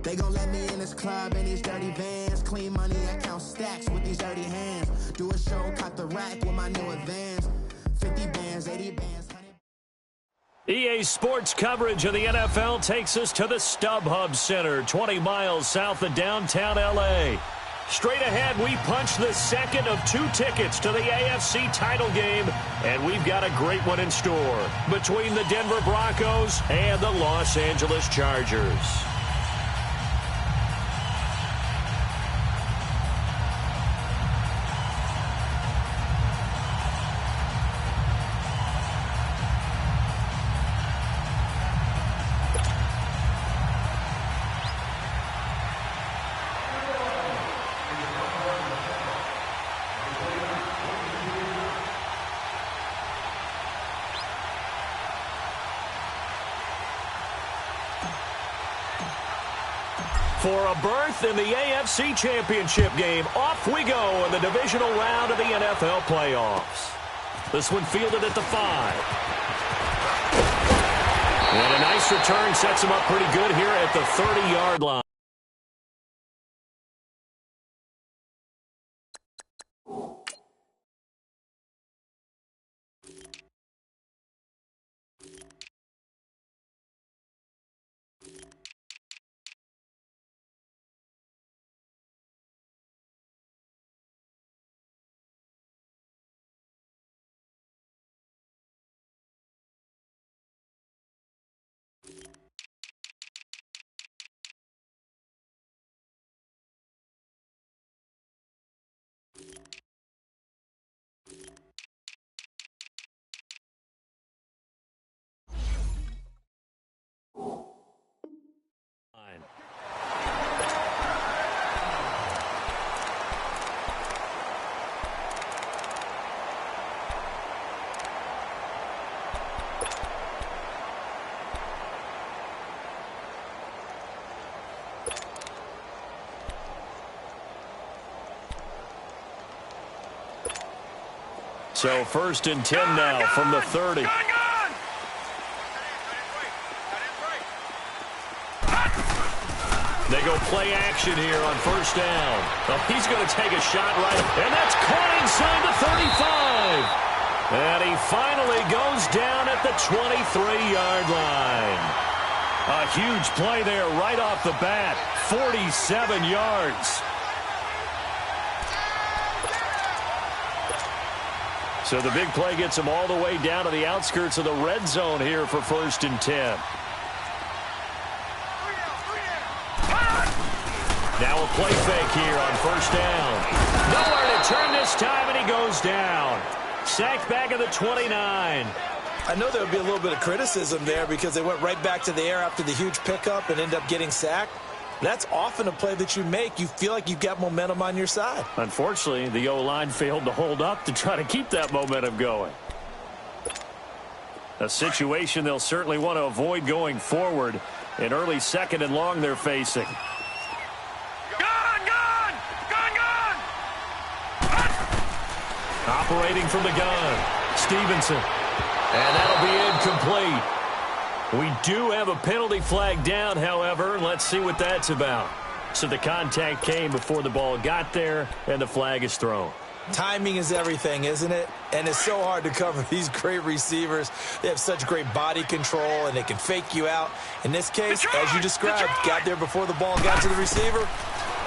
They gon' let me in this club in these dirty vans. Clean money, I count stacks with these dirty hands. Do a show, cop the rack with my new advance. 50 bands, 80 bands. EA Sports coverage of the NFL takes us to the StubHub Center, 20 miles south of downtown L.A. Straight ahead, we punch the second of 2 tickets to the AFC title game, and we've got a great one in store between the Denver Broncos and the Los Angeles Chargers. For a berth in the AFC Championship game, off we go in the divisional round of the NFL playoffs. This one fielded at the 5. And a nice return sets him up pretty good here at the 30-yard line. So 1st and 10 now from the 30. They go play action here on 1st down. Oh, he's going to take a shot right, and that's caught inside the 35. And he finally goes down at the 23-yard line. A huge play there right off the bat, 47 yards. So the big play gets him all the way down to the outskirts of the red zone here for 1st and 10. Now a play fake here on 1st down. Nowhere to turn this time, and he goes down. Sacked back at the 29. I know there would be a little bit of criticism there because they went right back to the air after the huge pickup and end up getting sacked. That's often a play that you make. You feel like you've got momentum on your side. Unfortunately, the O-line failed to hold up to try to keep that momentum going. A situation they'll certainly want to avoid going forward. An early 2nd and long they're facing. Operating from the gun, Stevenson. And that'll be incomplete. We do have a penalty flag down, however. Let's see what that's about. So the contact came before the ball got there, and the flag is thrown. Timing is everything, isn't it? And it's so hard to cover these great receivers. They have such great body control, and they can fake you out. In this case, as you described, got there before the ball got to the receiver.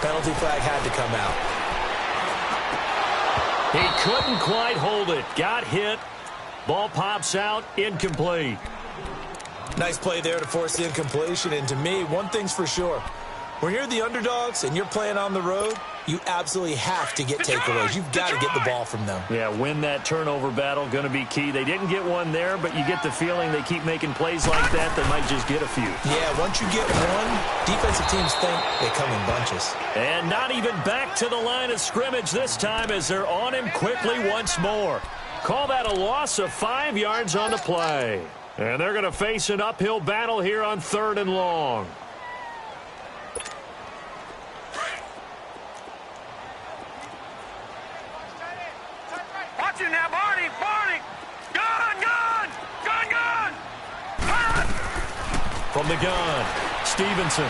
Penalty flag had to come out. He couldn't quite hold it. Got hit. Ball pops out. Incomplete. Nice play there to force the incompletion. And to me, one thing's for sure. When you're the underdogs and you're playing on the road, you absolutely have to get takeaways. You've got to get the ball from them. Yeah, win that turnover battle, going to be key. They didn't get one there, but you get the feeling they keep making plays like that. They might just get a few. Yeah, once you get one, defensive teams think they come in bunches. And not even back to the line of scrimmage this time as they're on him quickly once more. Call that a loss of 5 yards on the play. And they're going to face an uphill battle here on 3rd and long. Watch it now, Barney! Gun! From the gun, Stevenson.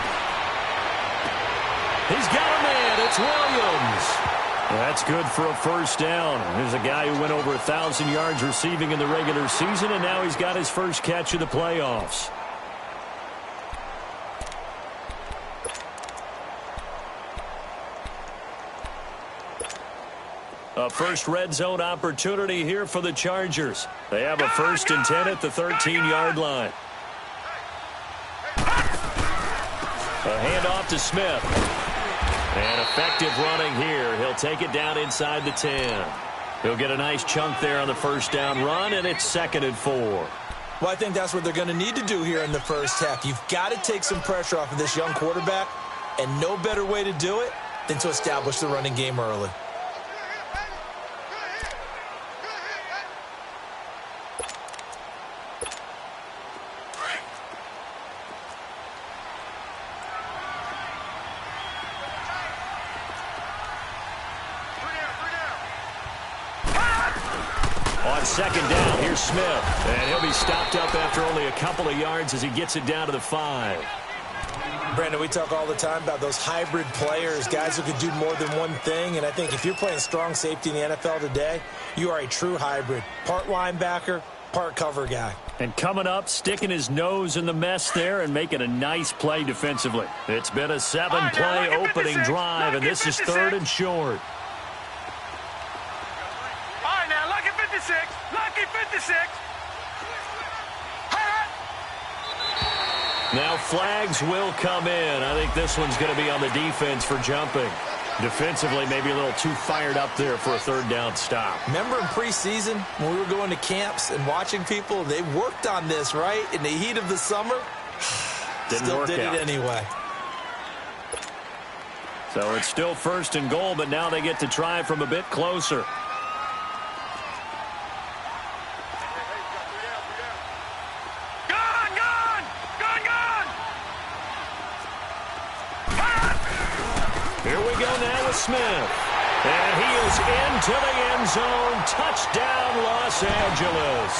He's got a man. It's Williams. That's good for a first down. There's a guy who went over 1,000 yards receiving in the regular season, and now he's got his first catch of the playoffs. A first red zone opportunity here for the Chargers. They have a 1st and 10 at the 13-yard line. A handoff to Smith. And effective running here. He'll take it down inside the 10. He'll get a nice chunk there on the first down run, and it's 2nd and 4. Well, I think that's what they're going to need to do here in the first half. You've got to take some pressure off of this young quarterback, and no better way to do it than to establish the running game early. On 2nd down, here's Smith. And he'll be stopped up after only a couple of yards as he gets it down to the 5. Brandon, we talk all the time about those hybrid players, guys who can do more than one thing. And I think if you're playing strong safety in the NFL today, you are a true hybrid. Part linebacker, part cover guy. And coming up, sticking his nose in the mess there and making a nice play defensively. It's been a 7-play opening drive, and this is 3rd and short. Lucky 56. Now flags will come in. I think this one's going to be on the defense for jumping. Defensively, maybe a little too fired up there for a 3rd down stop. Remember in preseason when we were going to camps and watching people, they worked on this, right? In the heat of the summer, still did it anyway. So it's still 1st and goal, but now they get to try from a bit closer. Smith, and he is into the end zone. Touchdown, Los Angeles.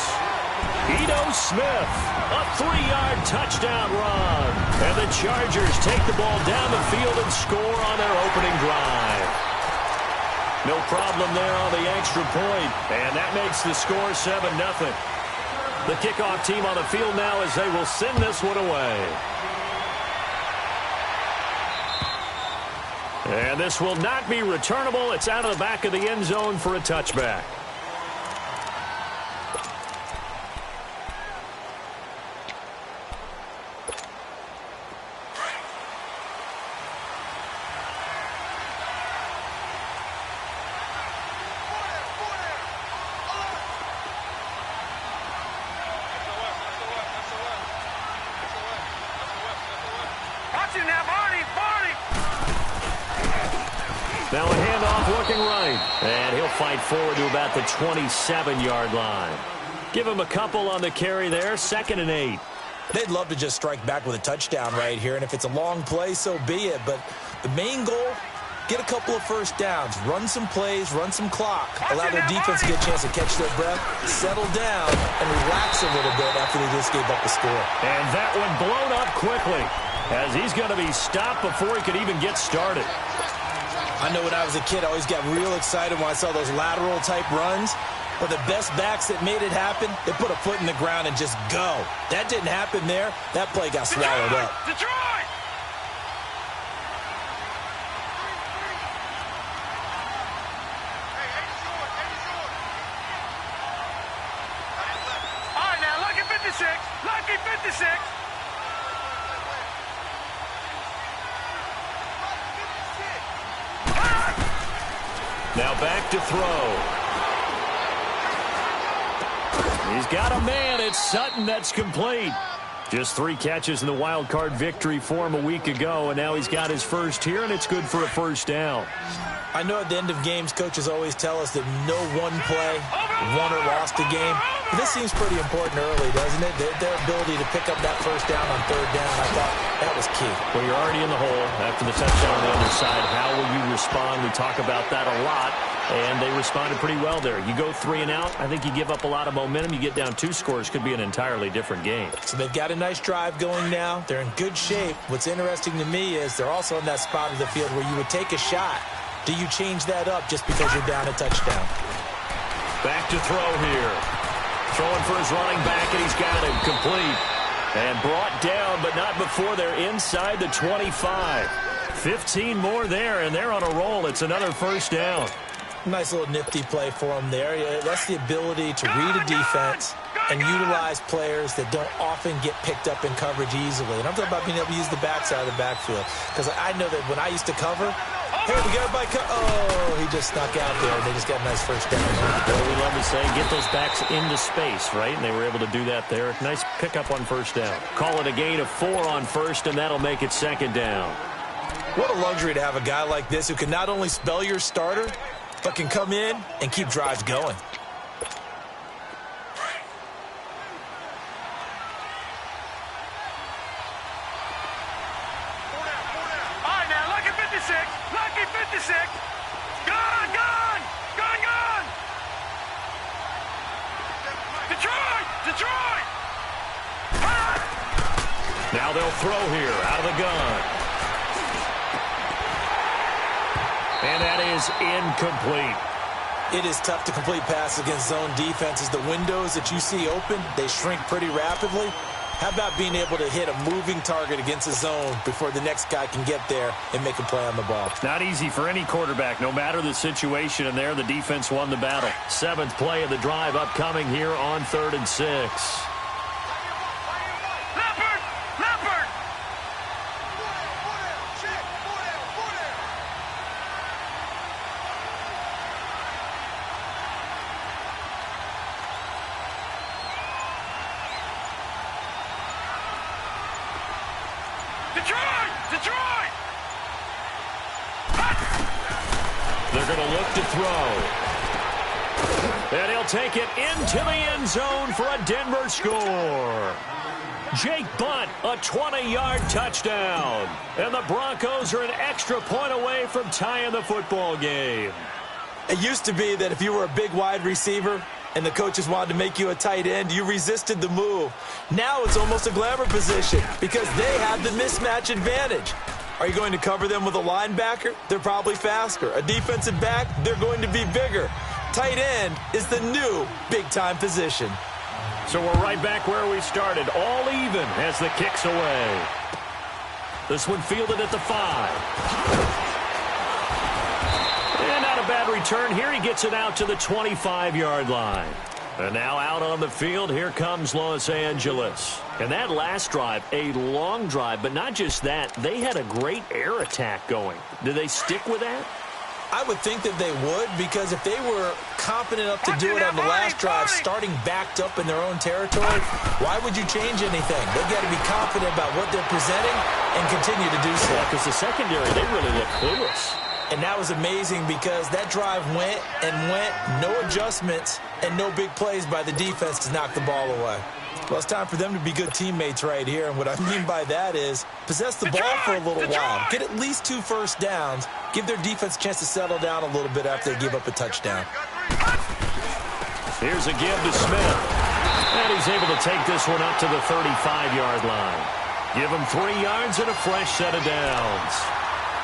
Ito Smith, a 3-yard touchdown run. And the Chargers take the ball down the field and score on their opening drive. No problem there on the extra point, and that makes the score 7-0. The kickoff team on the field now as they will send this one away. And this will not be returnable. It's out of the back of the end zone for a touchback. Now a handoff looking right. And he'll fight forward to about the 27-yard line. Give him a couple on the carry there. 2nd and 8. They'd love to just strike back with a touchdown right here. And if it's a long play, so be it. But the main goal, get a couple of first downs. Run some plays, run some clock. Allow their defense to get a chance to catch their breath, settle down, and relax a little bit after they just gave up the score. And that one blown up quickly as he's going to be stopped before he could even get started. I know when I was a kid, I always got real excited when I saw those lateral-type runs. But the best backs that made it happen, they put a foot in the ground and just go. That didn't happen there. That play got swallowed up. Detroit! All right, now, lucky 56. Lucky 56. Now back to throw. He's got a man. It's Sutton. That's complete. Just 3 catches in the wild card victory for him a week ago, and now he's got his first here, and it's good for a first down. I know at the end of games, coaches always tell us that no one play won or lost a game. But this seems pretty important early, doesn't it? Their ability to pick up that first down on 3rd down, I thought that was key. Well, you're already in the hole after the touchdown on the other side. How will you respond? We talk about that a lot. And they responded pretty well there. You go 3 and out, I think you give up a lot of momentum. You get down 2 scores, could be an entirely different game. So they've got a nice drive going now. They're in good shape. What's interesting to me is they're also in that spot of the field where you would take a shot. Do you change that up just because you're down a touchdown? Back to throw here. Throwing for his running back, and he's got him complete. And brought down, but not before they're inside the 25. 15 more there, and they're on a roll. It's another first down. Nice little nifty play for him there. That's the ability to read a defense and utilize players that don't often get picked up in coverage easily. And I'm talking about being able to use the backside of the backfield. Because I know that when I used to cover, hey, we got everybody oh, he just snuck out there, and they just got a nice first down. Well, we love to say, get those backs into space, right? And they were able to do that there. Nice pickup on first down. Call it a gain of 4 on first, and that'll make it second down. What a luxury to have a guy like this who can not only spell your starter, but can come in and keep drives going. All right, now, lucky 56. Lucky 56. Gone, gone. Gone, gone. Detroit. Detroit. Now they'll throw here out of the gun. And that is incomplete. It is tough to complete passes against zone defenses. The windows that you see open, they shrink pretty rapidly. How about being able to hit a moving target against a zone before the next guy can get there and make a play on the ball? Not easy for any quarterback, no matter the situation. And there, the defense won the battle. 7th play of the drive upcoming here on 3rd and 6. They're going to look to throw. And he'll take it into the end zone for a Denver score. Jake Bunt, a 20-yard touchdown. And the Broncos are an extra point away from tying the football game. It used to be that if you were a big wide receiver and the coaches wanted to make you a tight end, you resisted the move. Now it's almost a glamour position because they have the mismatch advantage. Are you going to cover them with a linebacker? They're probably faster. A defensive back? They're going to be bigger. Tight end is the new big-time position. So we're right back where we started, all even as the kick's away. This one fielded at the 5. And not a bad return here. He gets it out to the 25-yard line. And now out on the field, here comes Los Angeles. And that last drive, a long drive, but not just that. They had a great air attack going. Do they stick with that? I would think that they would, because if they were confident enough to do it on the last drive, starting backed up in their own territory, why would you change anything? They've got to be confident about what they're presenting and continue to do so. Because the secondary, they really look clueless. And that was amazing because that drive went and went, no adjustments and no big plays by the defense to knock the ball away. Well, it's time for them to be good teammates right here. And what I mean by that is possess the ball for a little while. Get at least 2 first downs. Give their defense a chance to settle down a little bit after they give up a touchdown. Here's a give to Smith. And he's able to take this one up to the 35-yard line. Give him 3 yards and a fresh set of downs.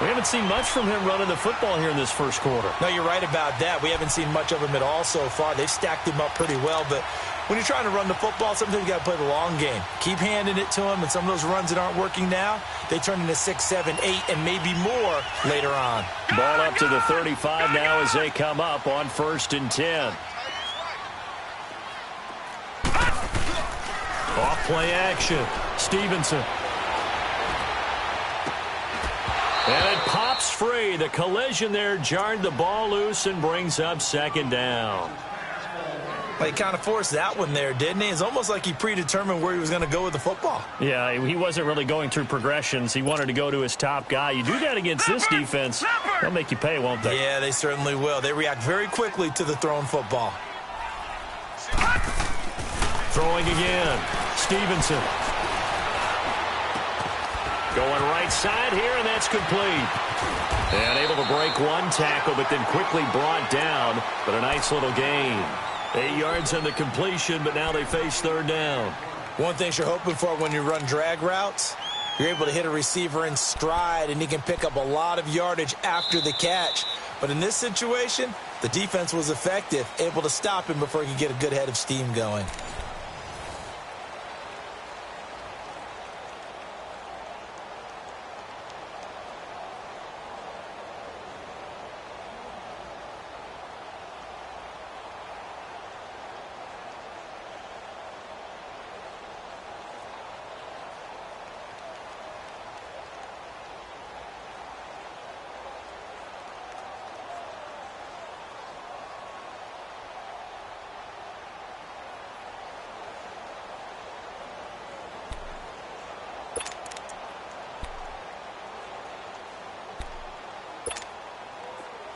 We haven't seen much from him running the football here in this first quarter. No, you're right about that. We haven't seen much of him at all so far. They've stacked him up pretty well, but when you're trying to run the football, sometimes you got to play the long game. Keep handing it to him, and some of those runs that aren't working now, they turn into 6, 7, 8, and maybe more later on. Ball up to the 35 now as they come up on 1st and 10. Off play action. Stevenson. And it pops free. The collision there jarred the ball loose and brings up 2nd down. Well, he kind of forced that one there, didn't he? It's almost like he predetermined where he was going to go with the football. Yeah, he wasn't really going through progressions. He wanted to go to his top guy. You do that against this defense, they'll make you pay, won't they? Yeah, they certainly will. They react very quickly to the thrown football. Throwing again. Stevenson. Going right side here, and that's complete. And able to break one tackle, but then quickly brought down. But a nice little gain. 8 yards on the completion, but now they face third down. One thing you're hoping for when you run drag routes, you're able to hit a receiver in stride, and he can pick up a lot of yardage after the catch. But in this situation, the defense was effective, able to stop him before he could get a good head of steam going.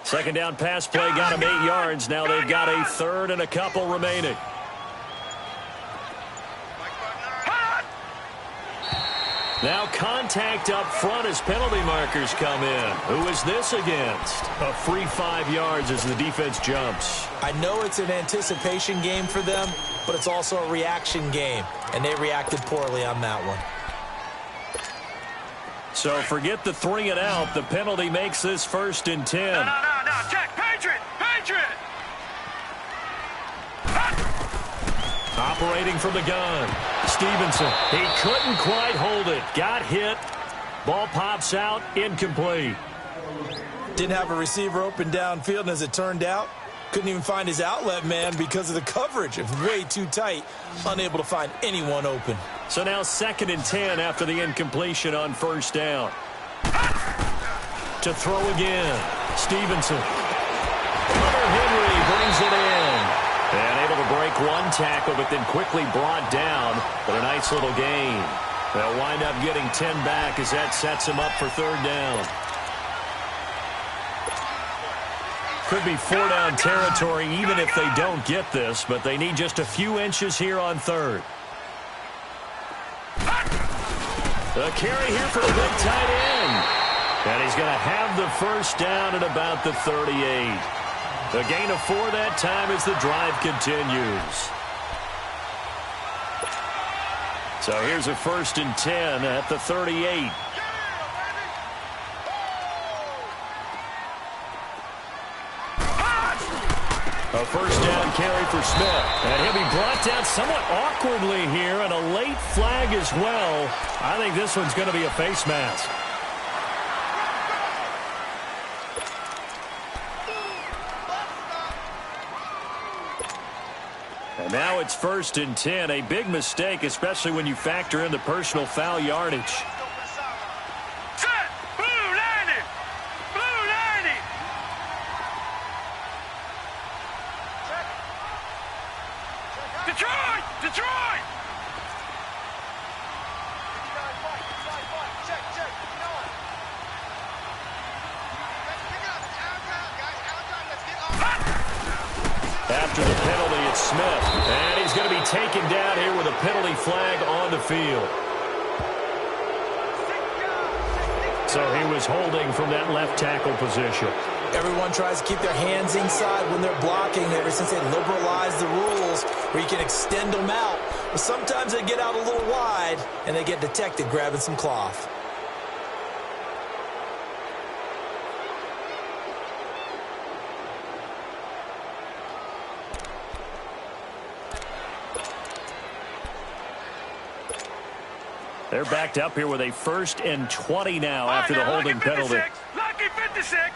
Second down pass play got him 8 yards. Now they've got a third and a couple remaining. Now contact up front as penalty markers come in. Who is this against? A free 5 yards as the defense jumps. I know it's an anticipation game for them, but it's also a reaction game, and they reacted poorly on that one. So forget the 3 and out. The penalty makes this 1st and 10. No. Check. Patriot. Operating from the gun. Stevenson. He couldn't quite hold it. Got hit. Ball pops out. Incomplete. Didn't have a receiver open downfield, and as it turned out, couldn't even find his outlet man because of the coverage. It was way too tight. Unable to find anyone open. So now 2nd and 10 after the incompletion on 1st down. To throw again. Stevenson. Hunter Henry brings it in. And able to break one tackle, but then quickly brought down. But a nice little gain. They'll wind up getting 10 back as that sets him up for 3rd down. Could be 4-down territory even if they don't get this, but they need just a few inches here on 3rd. The carry here for the big tight end. And he's going to have the 1st down at about the 38. A gain of 4 that time as the drive continues. So here's a 1st and 10 at the 38. A 1st down carry for Smith. And he'll be brought down somewhat awkwardly here, and a late flag as well. I think this one's going to be a face mask. And now it's 1st and 10. A big mistake, especially when you factor in the personal foul yardage. Detroit! After the penalty, it's Smith. And he's going to be taken down here with a penalty flag on the field. So he was holding from that left tackle position. Everyone tries to keep their hands inside when they're blocking ever since they liberalized the rules where you can extend them out. But sometimes they get out a little wide and they get detected grabbing some cloth. They're backed up here with a 1st and 20 now after the holding penalty. Lucky 56.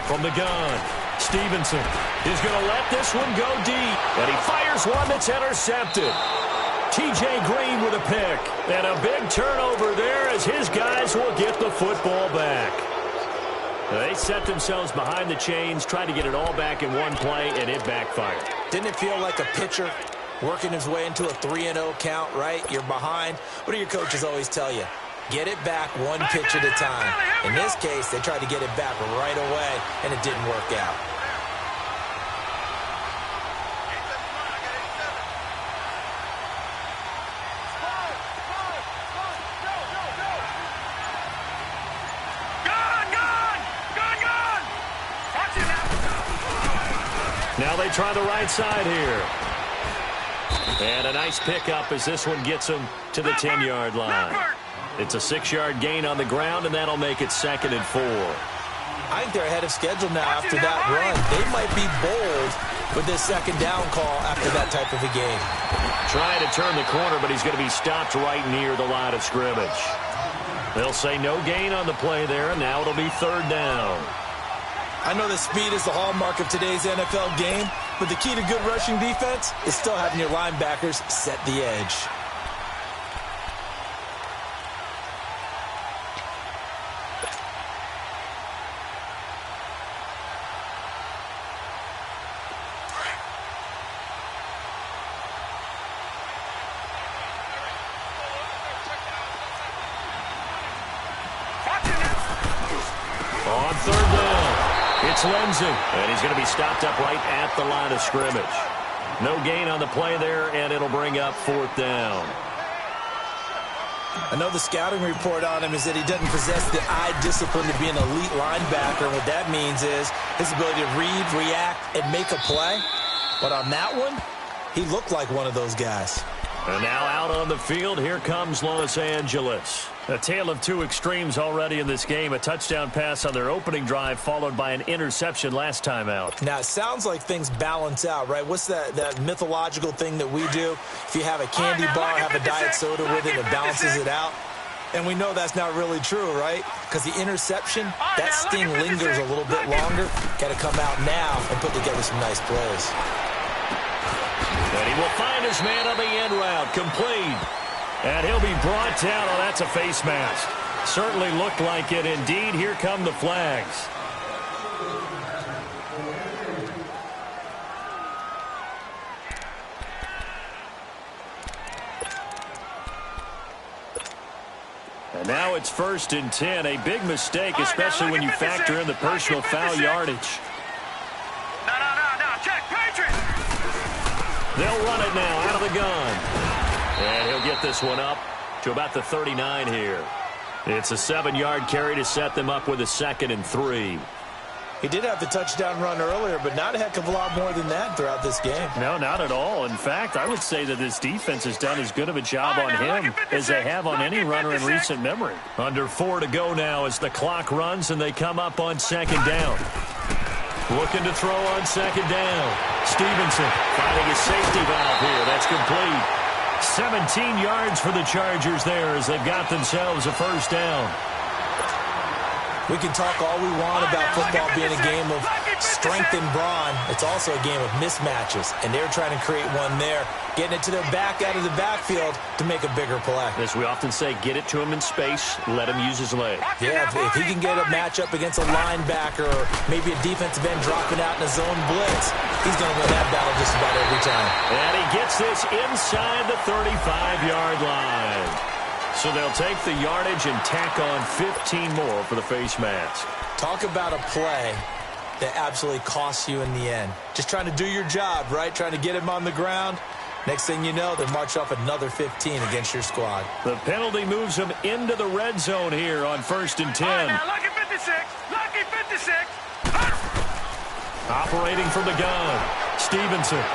From the gun, Stevenson is going to let this one go deep. And he fires one that's intercepted. T.J. Green with a pick. And a big turnover there as his guys will get the football back. They set themselves behind the chains, trying to get it all back in one play, and it backfired. Didn't it feel like a pitcher working his way into a 3-0 count, right? You're behind. What do your coaches always tell you? Get it back one pitch at a time. In this case, they tried to get it back right away, and it didn't work out. Now they try the right side here. And a nice pickup as this one gets them to the 10-yard line. It's a 6-yard gain on the ground, and that'll make it 2nd and 4. I think they're ahead of schedule now after that run. They might be bold with this 2nd down call after that type of a game. Trying to turn the corner, but he's going to be stopped right near the line of scrimmage. They'll say no gain on the play there, and now it'll be 3rd down. I know that speed is the hallmark of today's NFL game, but the key to good rushing defense is still having your linebackers set the edge. On 3rd down, it's Lindsey, and he's going to be stopped up right at the line of scrimmage. No gain on the play there, and it'll bring up 4th down. I know the scouting report on him is that he doesn't possess the eye discipline to be an elite linebacker. And what that means is his ability to read, react, and make a play. But on that one, he looked like one of those guys. And now out on the field, here comes Los Angeles. A tale of two extremes already in this game. A touchdown pass on their opening drive, followed by an interception last time out. Now, it sounds like things balance out, right? What's that mythological thing that we do? If you have a candy bar, have a diet soda with it, it balances it out. And we know that's not really true, right? Because the interception, that sting lingers a little bit longer. Got to come out now and put together some nice plays. And he will find his man on the end route, complete. And he'll be brought down. Oh, that's a face mask. Certainly looked like it. Indeed, here come the flags. And now it's 1st and 10. A big mistake, especially when you factor in the personal foul yardage. No, check, Patriots! They'll run it now out of the gun. And he'll get this one up to about the 39 here. It's a 7-yard carry to set them up with a 2nd and 3. He did have the touchdown run earlier, but not a heck of a lot more than that throughout this game. No, not at all. In fact, I would say that this defense has done as good of a job on him as they have on any runner in recent memory. Under 4 to go now as the clock runs and they come up on 2nd down. Looking to throw on 2nd down. Stevenson finding a safety valve here. That's complete. 17 yards for the Chargers there as they've got themselves a 1st down. We can talk all we want about football being a game of strength and brawn. It's also a game of mismatches, and they're trying to create one there, getting it to their back out of the backfield to make a bigger play. As we often say, get it to him in space, let him use his leg. Yeah, if he can get a matchup against a linebacker or maybe a defensive end dropping out in a zone blitz, he's going to win that battle just about every time. And he gets this inside the 35-yard line. So they'll take the yardage and tack on 15 more for the face mask. Talk about a play that absolutely costs you in the end. Just trying to do your job, right? Trying to get him on the ground. Next thing you know, they march off another 15 against your squad. The penalty moves them into the red zone here on 1st and 10. Now, lucky 56. Lucky 56. Operating from the gun, Stevenson.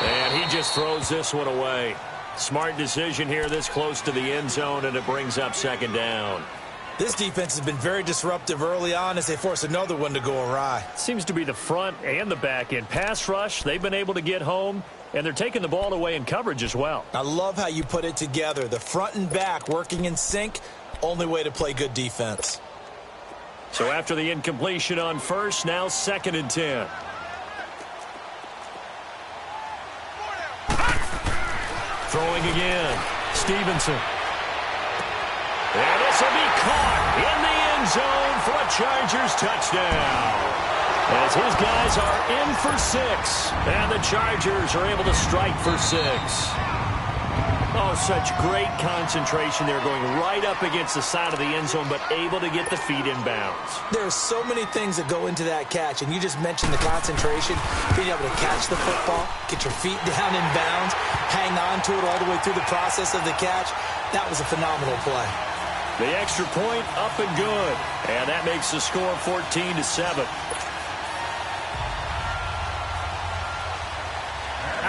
And he just throws this one away. Smart decision here this close to the end zone, and it brings up 2nd down. This defense has been very disruptive early on as they force another one to go awry. Seems to be the front and the back end. Pass rush, they've been able to get home, and they're taking the ball away in coverage as well. I love how you put it together. The front and back working in sync, only way to play good defense. So after the incompletion on 1st, now 2nd and 10. Throwing again, Stevenson. And this will be caught in the end zone for a Chargers touchdown. As his guys are in for 6, and the Chargers are able to strike for 6. Oh, such great concentration there, going right up against the side of the end zone, but able to get the feet in bounds. There are so many things that go into that catch, and you just mentioned the concentration, being able to catch the football, get your feet down in bounds, hang on to it all the way through the process of the catch. That was a phenomenal play. The extra point up and good, and that makes the score 14-7.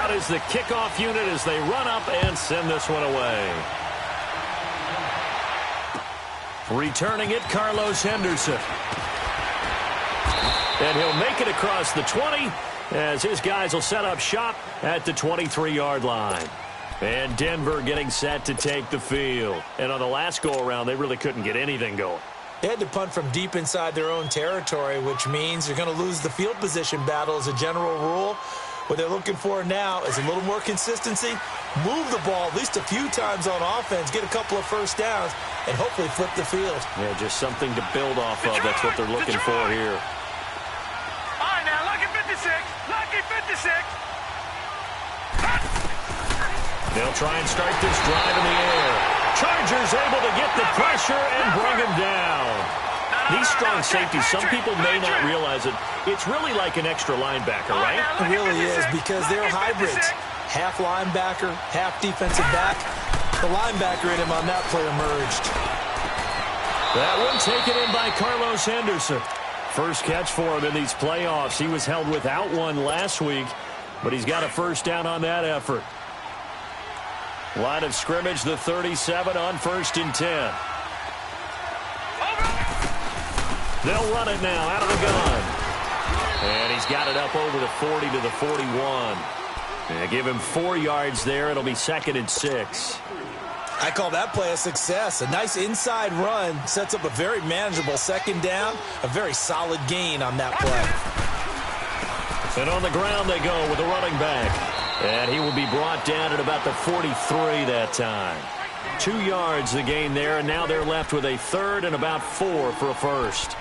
out is the kickoff unit as they run up and send this one away. Returning it, Carlos Henderson. And he'll make it across the 20 as his guys will set up shop at the 23-yard line. And Denver getting set to take the field. And on the last go-around, they really couldn't get anything going. They had to punt from deep inside their own territory, which means you're going to lose the field position battle as a general rule. What they're looking for now is a little more consistency, move the ball at least a few times on offense, get a couple of first downs, and hopefully flip the field. Yeah, just something to build off of. That's what they're looking for here. All right, now, lucky 56. Lucky 56. They'll try and start this drive in the air. Chargers able to get the pressure and bring him down. These strong safeties, some people may not realize it. It's really like an extra linebacker, right? It really is, because they're hybrids. Half linebacker, half defensive back. The linebacker in him on that play emerged. That one taken in by Carlos Henderson. First catch for him in these playoffs. He was held without one last week, but he's got a first down on that effort. Line of scrimmage, the 37 on 1st and 10. They'll run it now out of the gun. And he's got it up over the 40 to the 41. And give him 4 yards there. It'll be 2nd and 6. I call that play a success. A nice inside run sets up a very manageable 2nd down. A very solid gain on that play. And on the ground they go with the running back. And he will be brought down at about the 43 that time. 2 yards the gain there, and now they're left with a 3rd and about 4 for a first.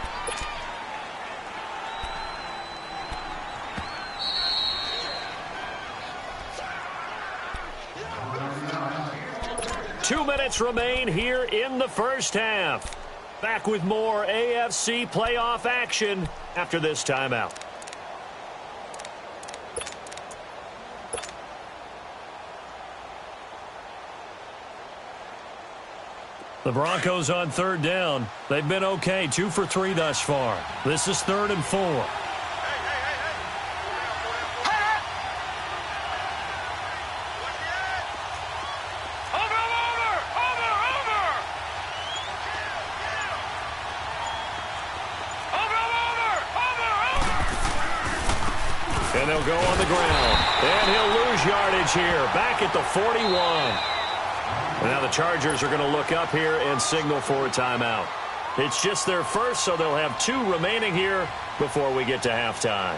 Two minutes remain here in the first half. Back with more AFC playoff action after this timeout. The Broncos on 3rd down. They've been okay, 2 for 3 thus far. This is 3rd and 4. Over, And they'll go on the ground. And he'll lose yardage here. Back at the 41. Now the Chargers are going to look up here and signal for a timeout. It's just their first, so they'll have 2 remaining here before we get to halftime.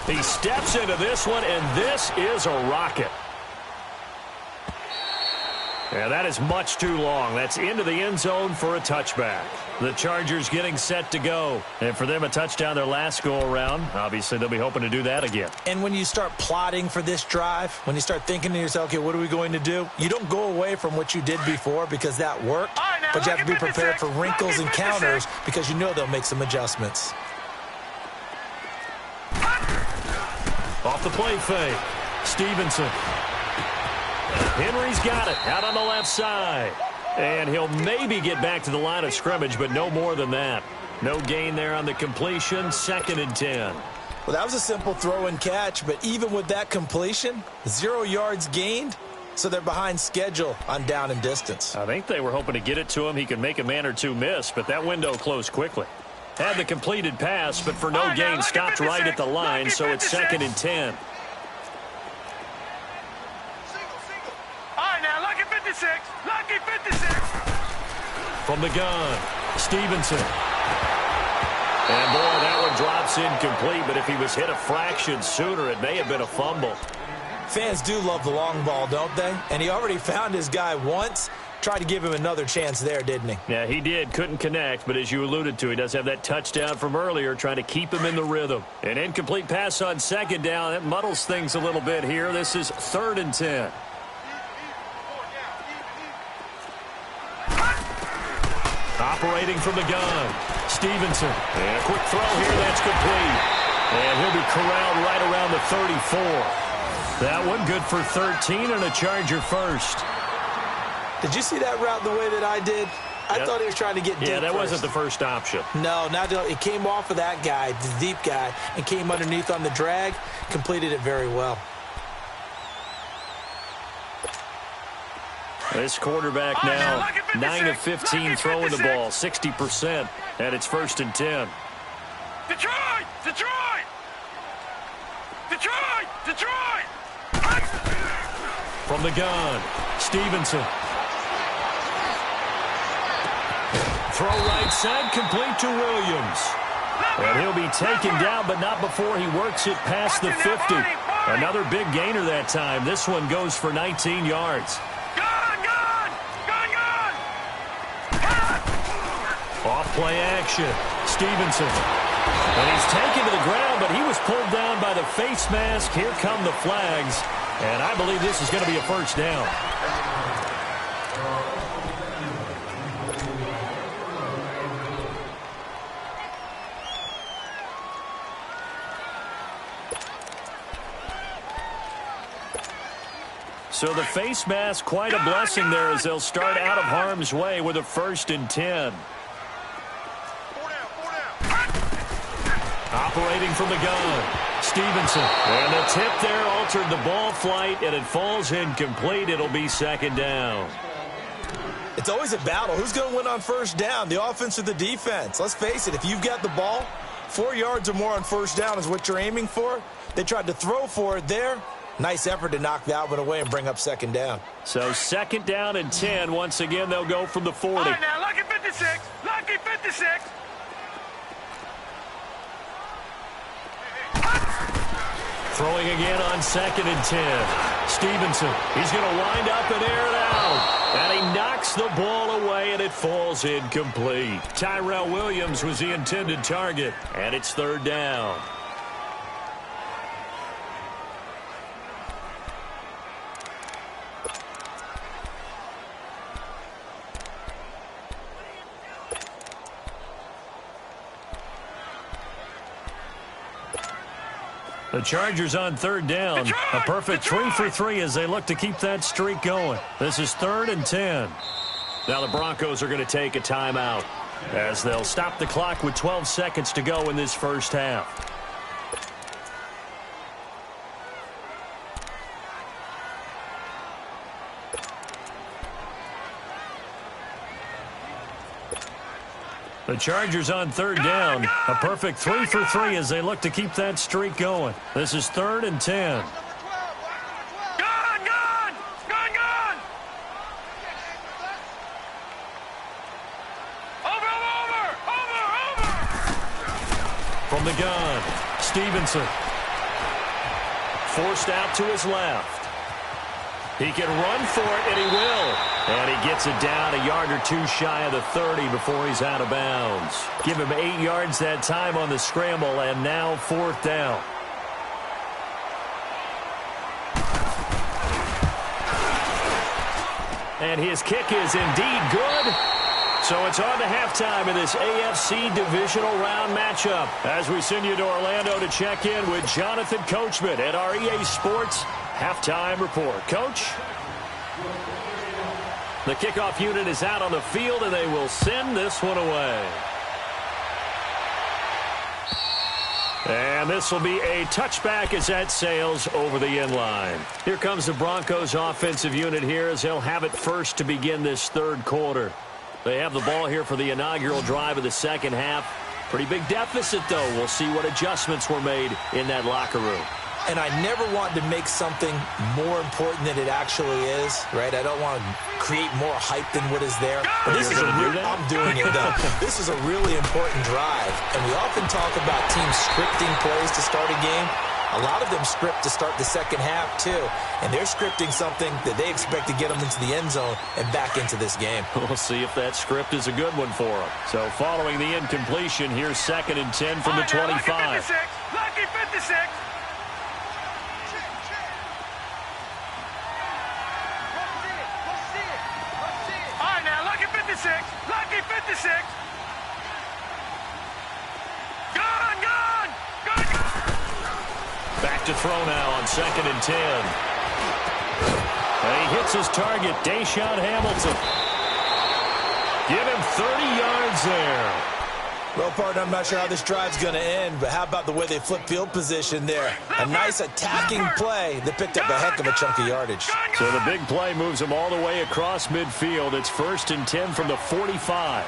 He steps into this one, and this is a rocket. Yeah, that is much too long. That's into the end zone for a touchback. The Chargers getting set to go. And for them, a touchdown their last go-around. Obviously, they'll be hoping to do that again. And when you start plotting for this drive, when you start thinking to yourself, okay, what are we going to do? You don't go away from what you did before because that worked. But you have to be prepared for wrinkles and counters because you know they'll make some adjustments. Off the play fake. Stevenson. Henry's got it out on the left side. And he'll maybe get back to the line of scrimmage, but no more than that. No gain there on the completion. 2nd and 10. Well, that was a simple throw and catch, but even with that completion, 0 yards gained, so they're behind schedule on down and distance. I think they were hoping to get it to him. He could make a man or two miss, but that window closed quickly. Had the completed pass, but for no gain, stopped right at the line, so it's 2nd and 10. lucky 56. Lucky 56. From the gun, Stevenson. And, boy, that one drops incomplete, but if he was hit a fraction sooner, it may have been a fumble. Fans do love the long ball, don't they? And he already found his guy once. Tried to give him another chance there, didn't he? Yeah, he did. Couldn't connect, but as you alluded to, he does have that touchdown from earlier, trying to keep him in the rhythm. An incomplete pass on 2nd down. That muddles things a little bit here. This is 3rd and 10. Operating from the gun, Stevenson. And a quick throw here, that's complete. And he'll be corralled right around the 34. That one good for 13 and a Charger first. Did you see that route the way that I did? I thought he was trying to get deep. Yeah, that first. wasn't the first option. No, it came off of that guy, the deep guy, and came underneath on the drag, completed it very well. This quarterback now 9 of 15 throwing the ball, 60%, and it's 1st and 10. Detroit! Detroit! Detroit! Detroit! From the gun, Stevenson. Throw right side, complete to Williams. And he'll be taken down, but not before he works it past the 50. Another big gainer that time. This one goes for 19 yards. Off-play action. Stevenson. And he's taken to the ground, but he was pulled down by the face mask. Here come the flags. And I believe this is going to be a first down. So the face mask, quite a blessing there as they'll start out of harm's way with a 1st and 10. Operating from the gun, Stevenson. And the tip there altered the ball flight, and it falls incomplete. It'll be 2nd down. It's always a battle. Who's going to win on 1st down, the offense or the defense? Let's face it, if you've got the ball, 4 yards or more on 1st down is what you're aiming for. They tried to throw for it there. Nice effort to knock that one away and bring up 2nd down. So 2nd down and 10. Once again, they'll go from the 40. All right, now, lucky 56. Lucky 56. Throwing again on 2nd and 10. Stevenson, he's going to wind up and air it out. And he knocks the ball away, and it falls incomplete. Tyrell Williams was the intended target, and it's 3rd down. The Chargers on 3rd down. A perfect 3 for 3 as they look to keep that streak going. This is 3rd and 10. Now the Broncos are going to take a timeout as they'll stop the clock with 12 seconds to go in this first half. The Chargers on 3rd down. A perfect 3 for 3 as they look to keep that streak going. This is 3rd and 10. From the gun, Stevenson. Forced out to his left. He can run for it, and he will. And he gets it down a yard or two shy of the 30 before he's out of bounds. Give him 8 yards that time on the scramble, and now 4th down. And his kick is indeed good. So it's on to halftime in this AFC Divisional Round matchup as we send you to Orlando to check in with Jonathan Coachman at our EA Sports Halftime Report. Coach? The kickoff unit is out on the field, and they will send this one away. And this will be a touchback as that sails over the end line. Here comes the Broncos offensive unit here as they'll have it first to begin this 3rd quarter. They have the ball here for the inaugural drive of the 2nd half. Pretty big deficit, though. We'll see what adjustments were made in that locker room. And I never want to make something more important than it actually is, right? I don't want to create more hype than what is there. But this is I'm doing it, though. This is a really important drive. And we often talk about teams scripting plays to start a game. A lot of them script to start the 2nd half, too. And they're scripting something that they expect to get them into the end zone and back into this game. We'll see if that script is a good one for them. So following the incompletion, here's 2nd and 10 from the 25. Lucky 56. Lucky 56. Gone. Back to throw now on 2nd and 10. And he hits his target, Deshaun Hamilton. Give him 30 yards there. Well, partner, I'm not sure how this drive's going to end, but how about the way they flip field position there? A nice attacking play that picked up a heck of a chunk of yardage. So the big play moves them all the way across midfield. It's 1st and 10 from the 45.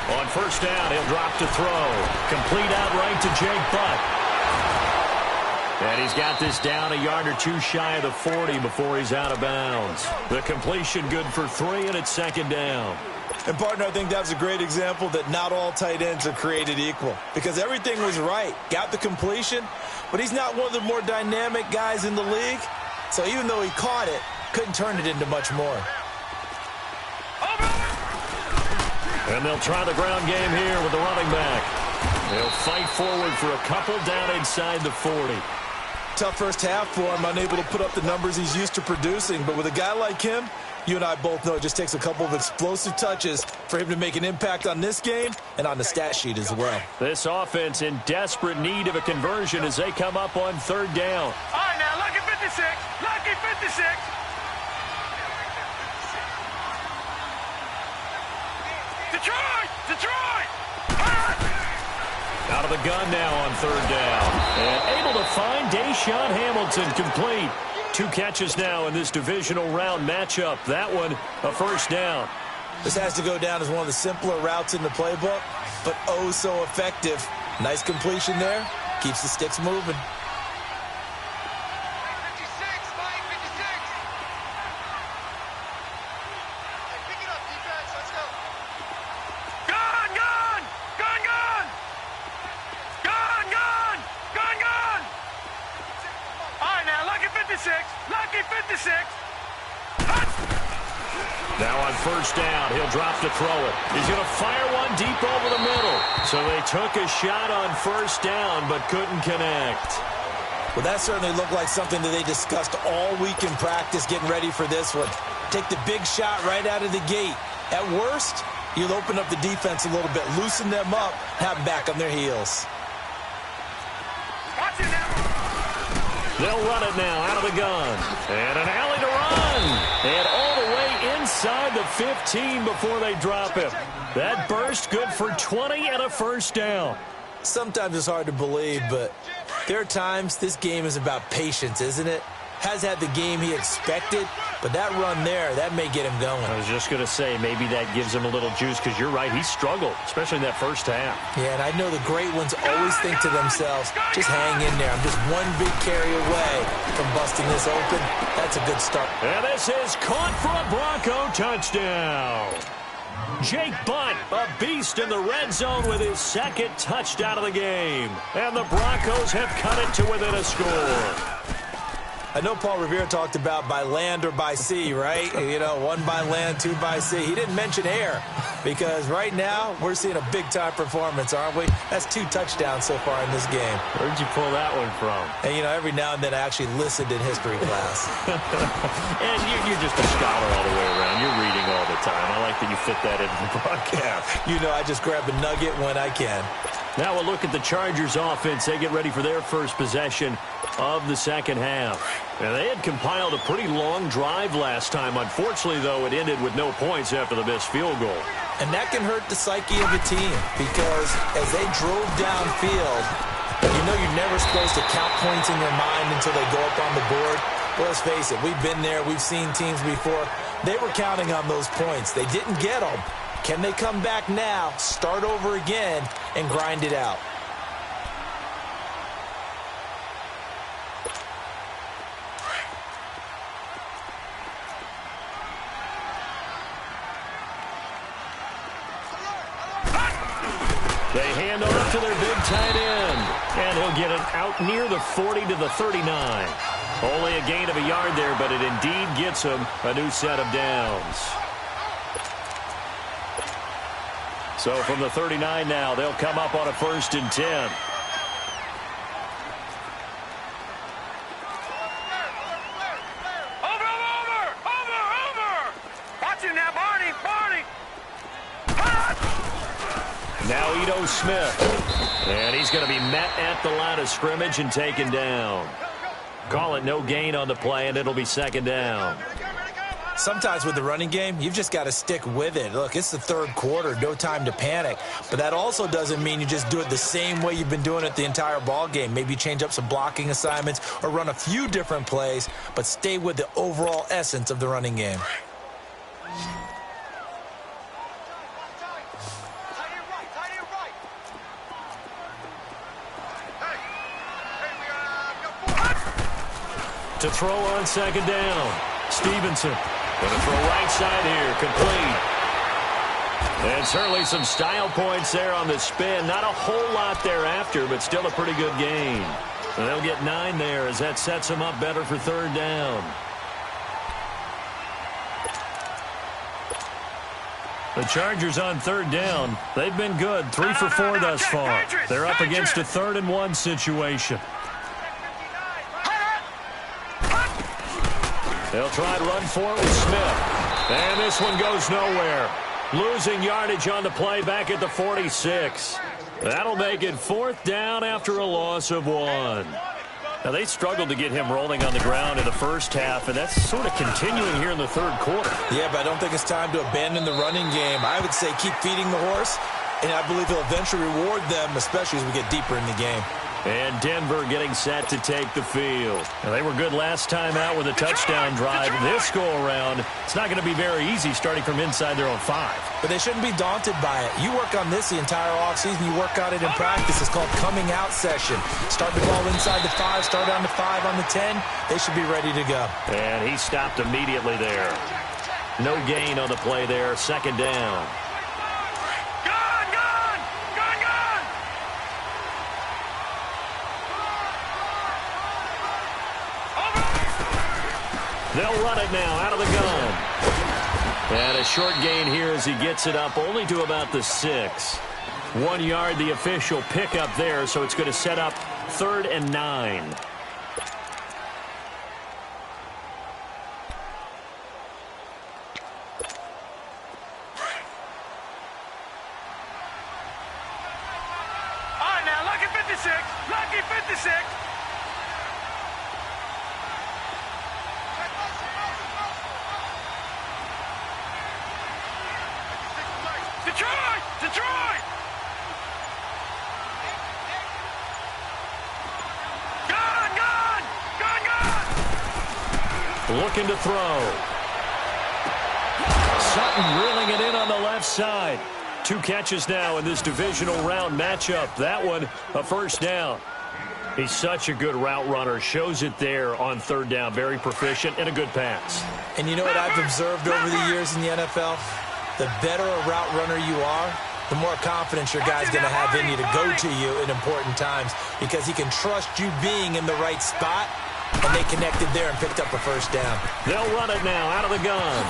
On 1st down, he'll drop to throw. Complete outright to Jake Butt. And he's got this down a yard or two shy of the 40 before he's out of bounds. The completion good for 3, and it's 2nd down. And, partner, I think that was a great example that not all tight ends are created equal. Because everything was right. Got the completion, but he's not one of the more dynamic guys in the league. So even though he caught it, couldn't turn it into much more. And they'll try the ground game here with the running back. They'll fight forward for a couple down inside the 40. Tough first half for him, unable to put up the numbers he's used to producing. But with a guy like him, you and I both know it just takes a couple of explosive touches for him to make an impact on this game and on the stat sheet as well. This offense in desperate need of a conversion as they come up on 3rd down. All right, now, lucky 56. Lucky 56. Detroit! Detroit! Out of the gun now on 3rd down. And able to find Deshaun Hamilton complete. 2 catches now in this divisional round matchup. That one, a 1st down. This has to go down as one of the simpler routes in the playbook, but oh so effective. Nice completion there. Keeps the sticks moving. Lucky 56. Now on 1st down, he'll drop to throw it. He's going to fire one deep over the middle. So they took a shot on 1st down, but couldn't connect. Well, that certainly looked like something that they discussed all week in practice getting ready for this one. Take the big shot right out of the gate. At worst, you'll open up the defense a little bit, loosen them up, have them back on their heels. Watch it now. They'll run it now out of the gun. And an alley to run. And all the way inside the 15 before they drop him. That burst good for 20 and a 1st down. Sometimes it's hard to believe, but there are times this game is about patience, isn't it? Has had the game he expected, but that run there, that may get him going. I was just going to say, maybe that gives him a little juice, because you're right, he struggled, especially in that 1st half. Yeah, and I know the great ones always think to themselves, just hang in there. I'm just one big carry away from busting this open. That's a good start. And this is caught for a Bronco touchdown. Jake Butt, a beast in the red zone with his 2nd touchdown of the game. And the Broncos have cut it to within a score. I know Paul Revere talked about by land or by sea, right? You know, 1 by land, 2 by sea. He didn't mention air because right now we're seeing a big-time performance, aren't we? That's 2 touchdowns so far in this game. Where'd you pull that one from? And, you know, every now and then I actually listened in history class. And you're just a scholar all the way around. You're reading all the time. I like that you fit that into the broadcast. You know, I just grab a nugget when I can. Now we'll look at the Chargers offense. They get ready for their first possession of the 2nd half. And they had compiled a pretty long drive last time. Unfortunately, though, it ended with no points after the missed field goal. And that can hurt the psyche of a team because as they drove downfield, you know you're never supposed to count points in your mind until they go up on the board. Well, let's face it, we've been there. We've seen teams before. They were counting on those points. They didn't get them. Can they come back now, start over again, and grind it out? They hand off to their big tight end. And he'll get it out near the 40 to the 39. Only a gain of a yard there, but it indeed gets him a new set of downs. So from the 39 now, they'll come up on a 1st and 10. Over! Watch it now, Barney! Smith. And he's going to be met at the line of scrimmage and taken down. Call it no gain on the play, and it'll be second down. Sometimes with the running game, you've just got to stick with it. Look, it's the third quarter, no time to panic. But that also doesn't mean you just do it the same way you've been doing it the entire ball game. Maybe change up some blocking assignments or run a few different plays, but stay with the overall essence of the running game. To throw on second down, Stevenson. Going to throw right side here, complete. And certainly some style points there on the spin. Not a whole lot thereafter, but still a pretty good gain. And they'll get 9 there as that sets them up better for third down. The Chargers on third down. They've been good, 3 for 4 thus far. They're up against a 3rd-and-1 situation. They'll try to run for it with Smith. And this one goes nowhere. Losing yardage on the play back at the 46. That'll make it 4th down after a loss of 1. Now, they struggled to get him rolling on the ground in the first half, and that's sort of continuing here in the third quarter. Yeah, but I don't think it's time to abandon the running game. I would say keep feeding the horse, and I believe he'll eventually reward them, especially as we get deeper in the game. And Denver getting set to take the field. Now, they were good last time out with a touchdown drive. This go-around, it's not going to be very easy starting from inside their own 5. But they shouldn't be daunted by it. You work on this the entire offseason. You work on it in practice. It's called coming out session. Start the ball inside the 5, start down the 5 on the 10. They should be ready to go. And he stopped immediately there. No gain on the play there. Second down. They'll run it now out of the gun. And a short gain here as he gets it up only to about the 6. 1 yard, the official pickup there, so it's going to set up 3rd and 9. All right, now, lucky 56. Lucky 56. Detroit! Detroit! Gun! Gun! Gun! Gun! Looking to throw. Sutton reeling it in on the left side. 2 catches now in this divisional round matchup. That one, a first down. He's such a good route runner. Shows it there on third down. Very proficient and a good pass. And you know what I've observed over the years in the NFL? The better a route runner you are, the more confidence your guy's going to have in you to go to you in important times because he can trust you being in the right spot, and they connected there and picked up a first down. They'll run it now out of the gun.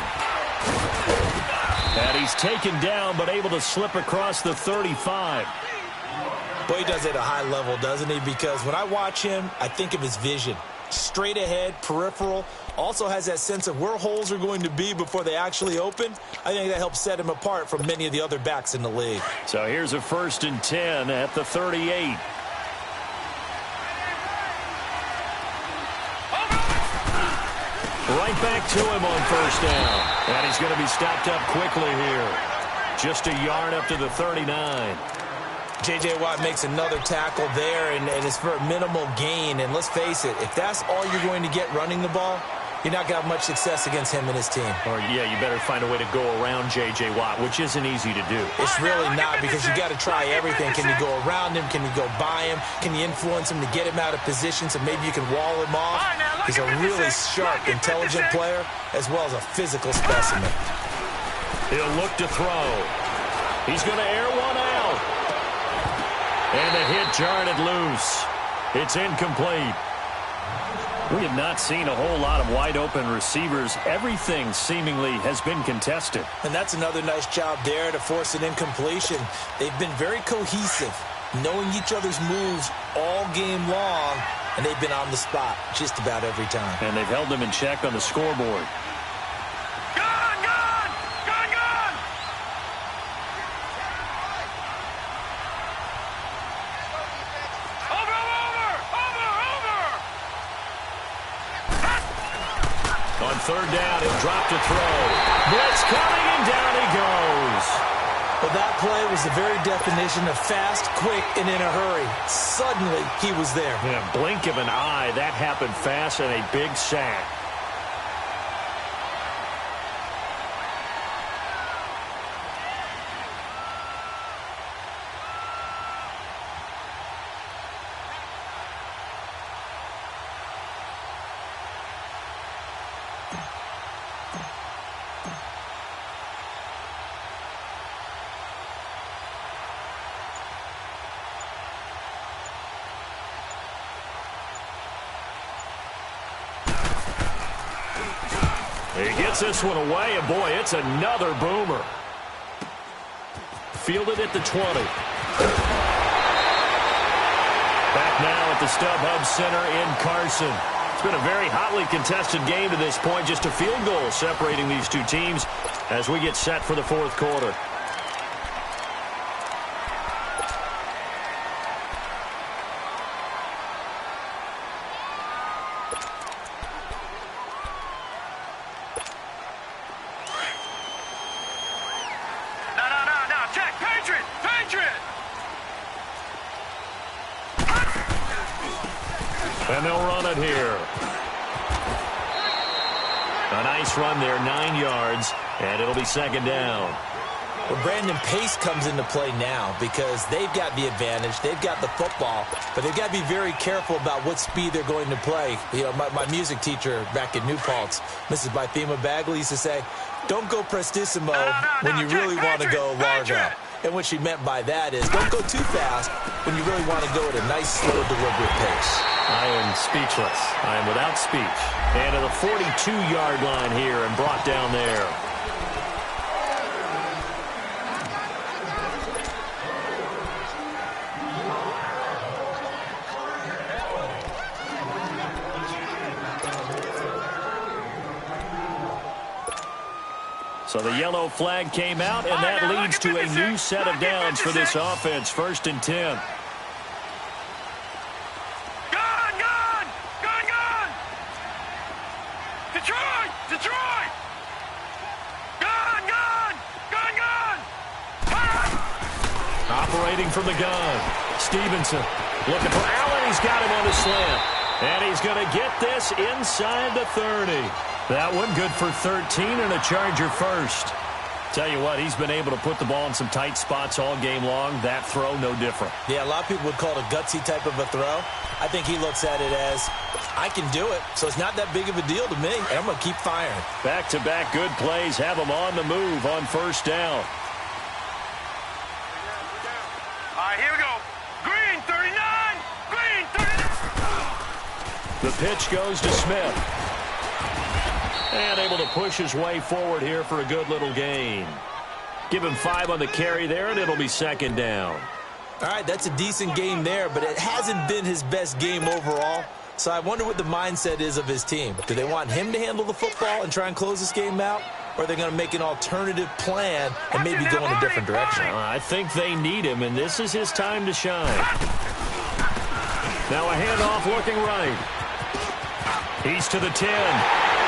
And he's taken down but able to slip across the 35. Boy, he does it at a high level, doesn't he? Because when I watch him, I think of his vision. Straight ahead, peripheral, also has that sense of where holes are going to be before they actually open. I think that helps set him apart from many of the other backs in the league. So here's a 1st and 10 at the 38. Right back to him on first down. And he's going to be stopped up quickly here. Just a yard up to the 39. J.J. Watt makes another tackle there, and it's for a minimal gain. And let's face it, if that's all you're going to get running the ball, you're not going to have much success against him and his team. Or, yeah, you better find a way to go around J.J. Watt, which isn't easy to do. It's really not because you got to try everything. Can you go around him? Can you go by him? Can you influence him to get him out of position so maybe you can wall him off? He's a really sharp, intelligent player as well as a physical specimen. He'll look to throw. He's going to air one out. And the hit jarred it loose. It's incomplete. We have not seen a whole lot of wide-open receivers. Everything seemingly has been contested. And that's another nice job there to force an incompletion. They've been very cohesive, knowing each other's moves all game long, and they've been on the spot just about every time. And they've held them in check on the scoreboard. On third down, he'll drop to throw. Blitz coming, and down he goes. Well, that play was the very definition of fast, quick, and in a hurry. Suddenly, he was there. In a blink of an eye, that happened fast, and a big sack. He gets this one away, and boy, it's another boomer. Fielded at the 20. Back now at the StubHub Center in Carson. It's been a very hotly contested game to this point. Just a field goal separating these two teams as we get set for the fourth quarter. And they'll run it here. A nice run there, 9 yards, and it'll be second down. Well, Brandon, pace comes into play now because they've got the advantage. They've got the football, but they've got to be very careful about what speed they're going to play. You know, my music teacher back in New Paltz, Mrs. Bythema Bagley, used to say, don't go prestissimo when you really want to go largo. And what she meant by that is don't go too fast when you really want to go at a nice, slow, deliberate pace. I am speechless. I am without speech. And to the 42-yard line here and brought down there. So the yellow flag came out, and that leads to a new set of downs for this offense. 1st and 10. Detroit! Gun! Operating from the gun. Stevenson looking for Allen. He's got him on the slant. And he's going to get this inside the 30. That one good for 13 and a Charger first. Tell you what, he's been able to put the ball in some tight spots all game long. That throw, no different. Yeah, a lot of people would call it a gutsy type of a throw. I think he looks at it as, I can do it, so it's not that big of a deal to me, and I'm going to keep firing. Back-to-back good plays have him on the move on 1st down. All right, here we go. Green, 39. Green, 39. The pitch goes to Smith. And able to push his way forward here for a good little gain. Give him 5 on the carry there, and it'll be second down. All right, that's a decent game there, but it hasn't been his best game overall. So I wonder what the mindset is of his team. Do they want him to handle the football and try and close this game out? Or are they going to make an alternative plan and maybe go in a different direction? I think they need him, and this is his time to shine. Now a handoff looking right. He's to the 10.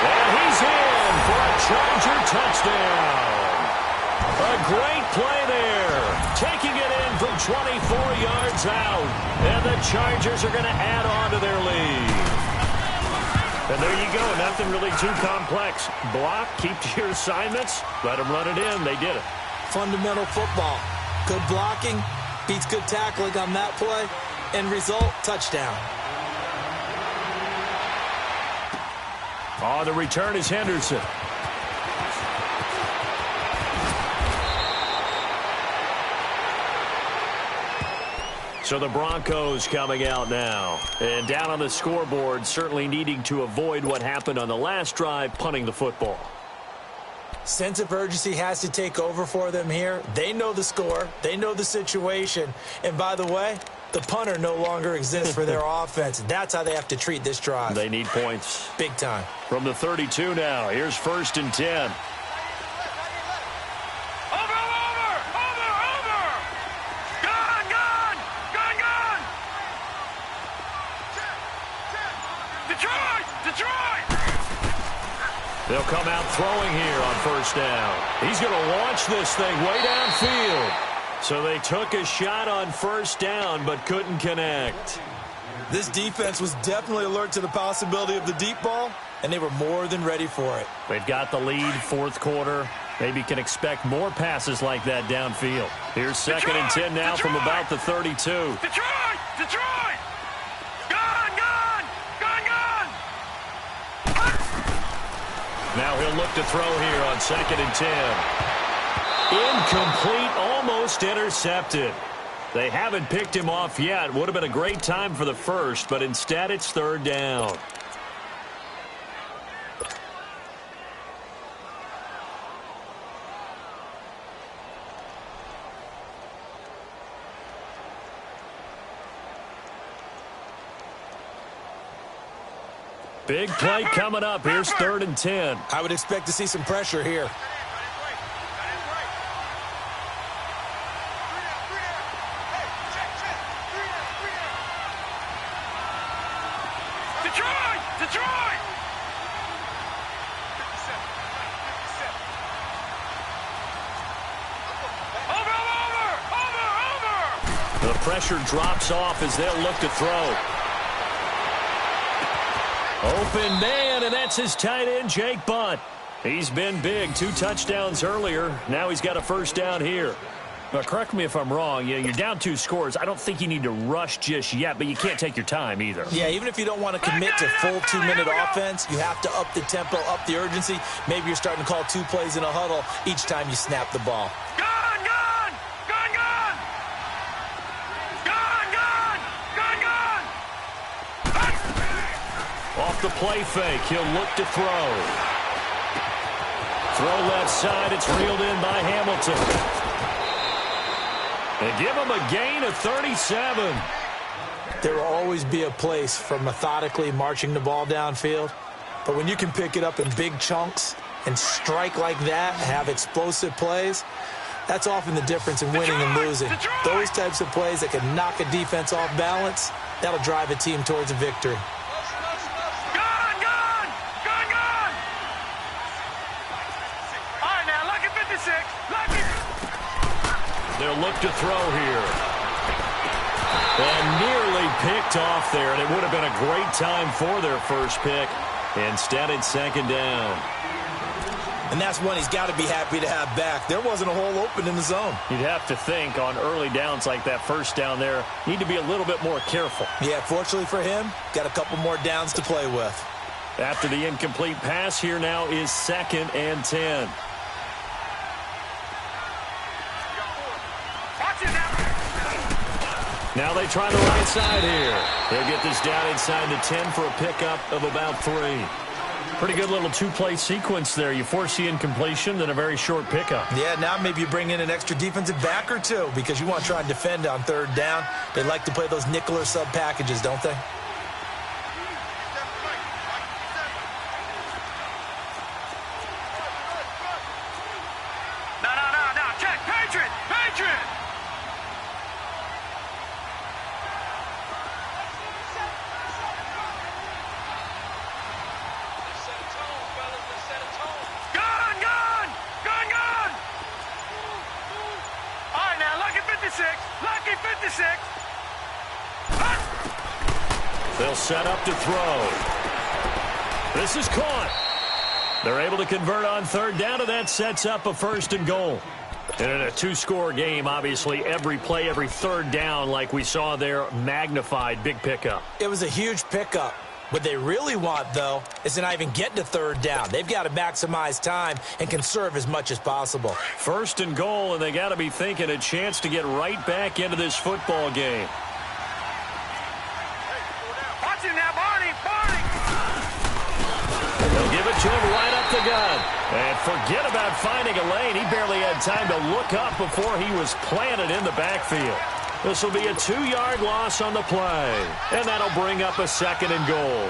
And he's in for a Charger touchdown. A great play there. Taking it in from 24 yards out. And the Chargers are going to add on to their lead. And there you go. Nothing really too complex. Block, keep to your assignments, let them run it in. They did it. Fundamental football. Good blocking, beats good tackling on that play. End result, touchdown. Oh, the return is Henderson. So the Broncos coming out now. And down on the scoreboard, certainly needing to avoid what happened on the last drive, punting the football. Sense of urgency has to take over for them here. They know the score. They know the situation. And by the way, the punter no longer exists for their offense. That's how they have to treat this drive. They need points. Big time. From the 32 now, here's 1st and 10. They'll come out throwing here on first down. He's going to launch this thing way downfield. So they took a shot on first down but couldn't connect. This defense was definitely alert to the possibility of the deep ball, and they were more than ready for it. They've got the lead, fourth quarter. Maybe can expect more passes like that downfield. Here's second and 10 now from about the 32. Detroit! Detroit! Gone! Gone! Gone! Gone! Now he'll look to throw here on second and 10. Incomplete, almost intercepted. They haven't picked him off yet. Would have been a great time for the first, but instead it's third down. Big play coming up. Here's third and 10. I would expect to see some pressure here. Detroit! Detroit! Over! The pressure drops off as they'll look to throw. Open man, and that's his tight end, Jake Butt. He's been big, 2 touchdowns earlier. Now he's got a first down here. Now, correct me if I'm wrong. You're down 2 scores. I don't think you need to rush just yet, but you can't take your time either. Yeah, even if you don't want to commit to full 2-minute offense, you have to up the tempo, up the urgency. Maybe you're starting to call 2 plays in a huddle each time you snap the ball. Gone! Gone! Gone! Gone! Gone! Gone! Gone! Gone! Off the play fake, he'll look to throw. Throw left side, it's reeled in by Hamilton. They give him a gain of 37. There will always be a place for methodically marching the ball downfield. But when you can pick it up in big chunks and strike like that, have explosive plays, that's often the difference in winning and losing. Those types of plays that can knock a defense off balance, that'll drive a team towards a victory. Gone! Gone! Gone! Gone! All right, now, lucky 56. Lucky. They'll look to throw here. And nearly picked off there, and it would have been a great time for their first pick. Instead, it's second down. And that's one he's got to be happy to have back. There wasn't a hole open in the zone. You'd have to think on early downs like that first down there, need to be a little bit more careful. Yeah, fortunately for him, got a couple more downs to play with. After the incomplete pass, here now is second and 10. Now they try the right side here. They'll get this down inside the 10 for a pickup of about 3. Pretty good little 2-play sequence there. You force the incompletion, then a very short pickup. Yeah, now maybe you bring in an extra defensive back or 2 because you want to try and defend on third down. They like to play those nickel or sub packages, don't they? No. Check. Patriot! Patriot! Gone! Gone! Gone! Gone! All right, now, lucky 56. Lucky 56. They'll set up to throw. This is caught. They're able to convert on third down, and that sets up a first and goal. And in a 2-score game, obviously, every play, every third down, like we saw there, magnified, big pickup. It was a huge pickup. What they really want, though, is to not even get to third down. They've got to maximize time and conserve as much as possible. First and goal, and they got to be thinking a chance to get right back into this football game. Watch him now, Barney! Barney! They'll give it to him right up the gut. And forget about finding a lane. He barely had time to look up before he was planted in the backfield. This will be a 2-yard loss on the play. And that'll bring up a second and goal.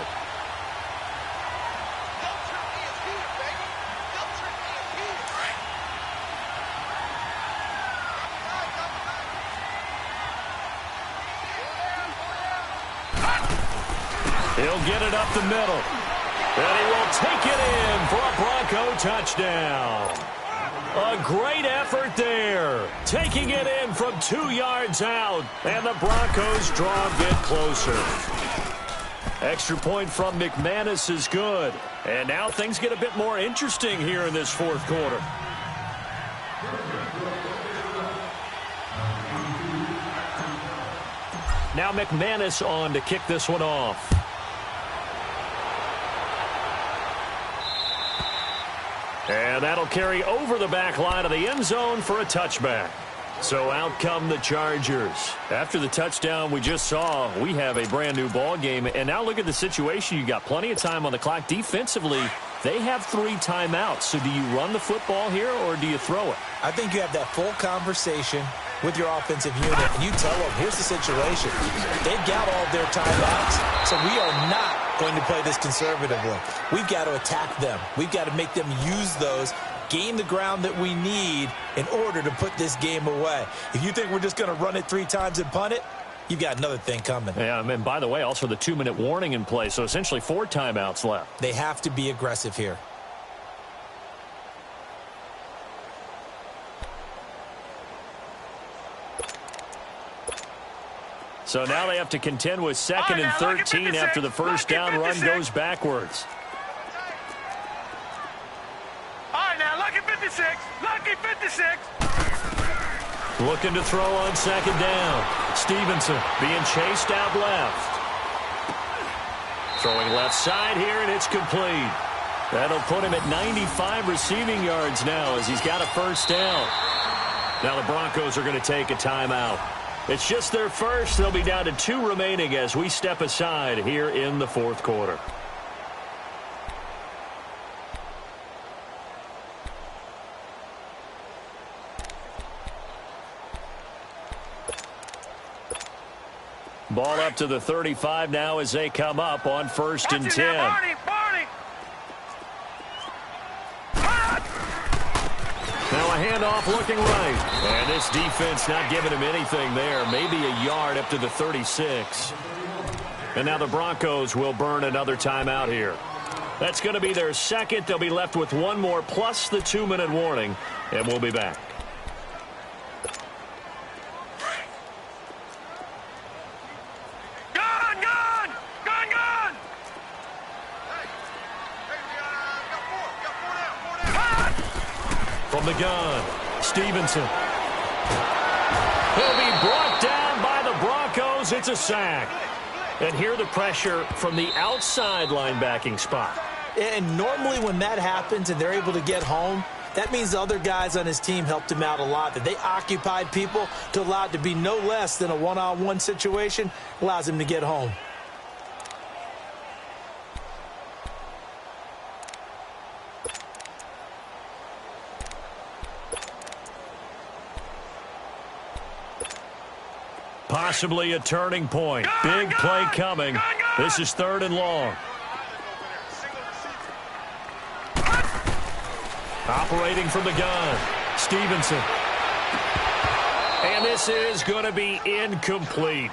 He'll get it up the middle. And he will take it in for a Bronco touchdown. A great effort there. Taking it in from 2 yards out. And the Broncos draw a bit closer. Extra point from McManus is good. And now things get a bit more interesting here in this fourth quarter. Now McManus on to kick this one off. And that'll carry over the back line of the end zone for a touchback. So out come the Chargers. After the touchdown we just saw, we have a brand new ball game. And now look at the situation. You got plenty of time on the clock. Defensively, they have 3 timeouts. So do you run the football here or do you throw it? I think you have that full conversation with your offensive unit, and you tell them, here's the situation. They've got all of their timeouts, so we are not going to play this conservatively. We've got to attack them. We've got to make them use those, gain the ground that we need in order to put this game away. If you think we're just going to run it 3 times and punt it, you've got another thing coming. Yeah, and by the way, also the 2-minute warning in play, so essentially 4 timeouts left. They have to be aggressive here. So now they have to contend with 2nd and 13 after the first down run goes backwards. All right, now, lucky 56. Lucky 56. Looking to throw on 2nd down. Stevenson being chased out left. Throwing left side here, and it's complete. That'll put him at 95 receiving yards now as he's got a first down. Now the Broncos are going to take a timeout. It's just their first. They'll be down to 2 remaining as we step aside here in the fourth quarter. Ball up to the 35 now as they come up on 1st and 10. Now a handoff looking right. And this defense not giving him anything there. Maybe a yard up to the 36. And now the Broncos will burn another timeout here. That's going to be their second. They'll be left with 1 more plus the 2-minute warning. And we'll be back. From the gun, Stevenson. He'll be brought down by the Broncos. It's a sack. And here the pressure from the outside linebacking spot. And normally when that happens and they're able to get home, that means the other guys on his team helped him out a lot. That they occupied people to allow it to be no less than a one-on-one situation, allows him to get home. Possibly a turning point. Big play coming. This is 3rd and long. Operating from the gun, Stevenson. And this is going to be incomplete.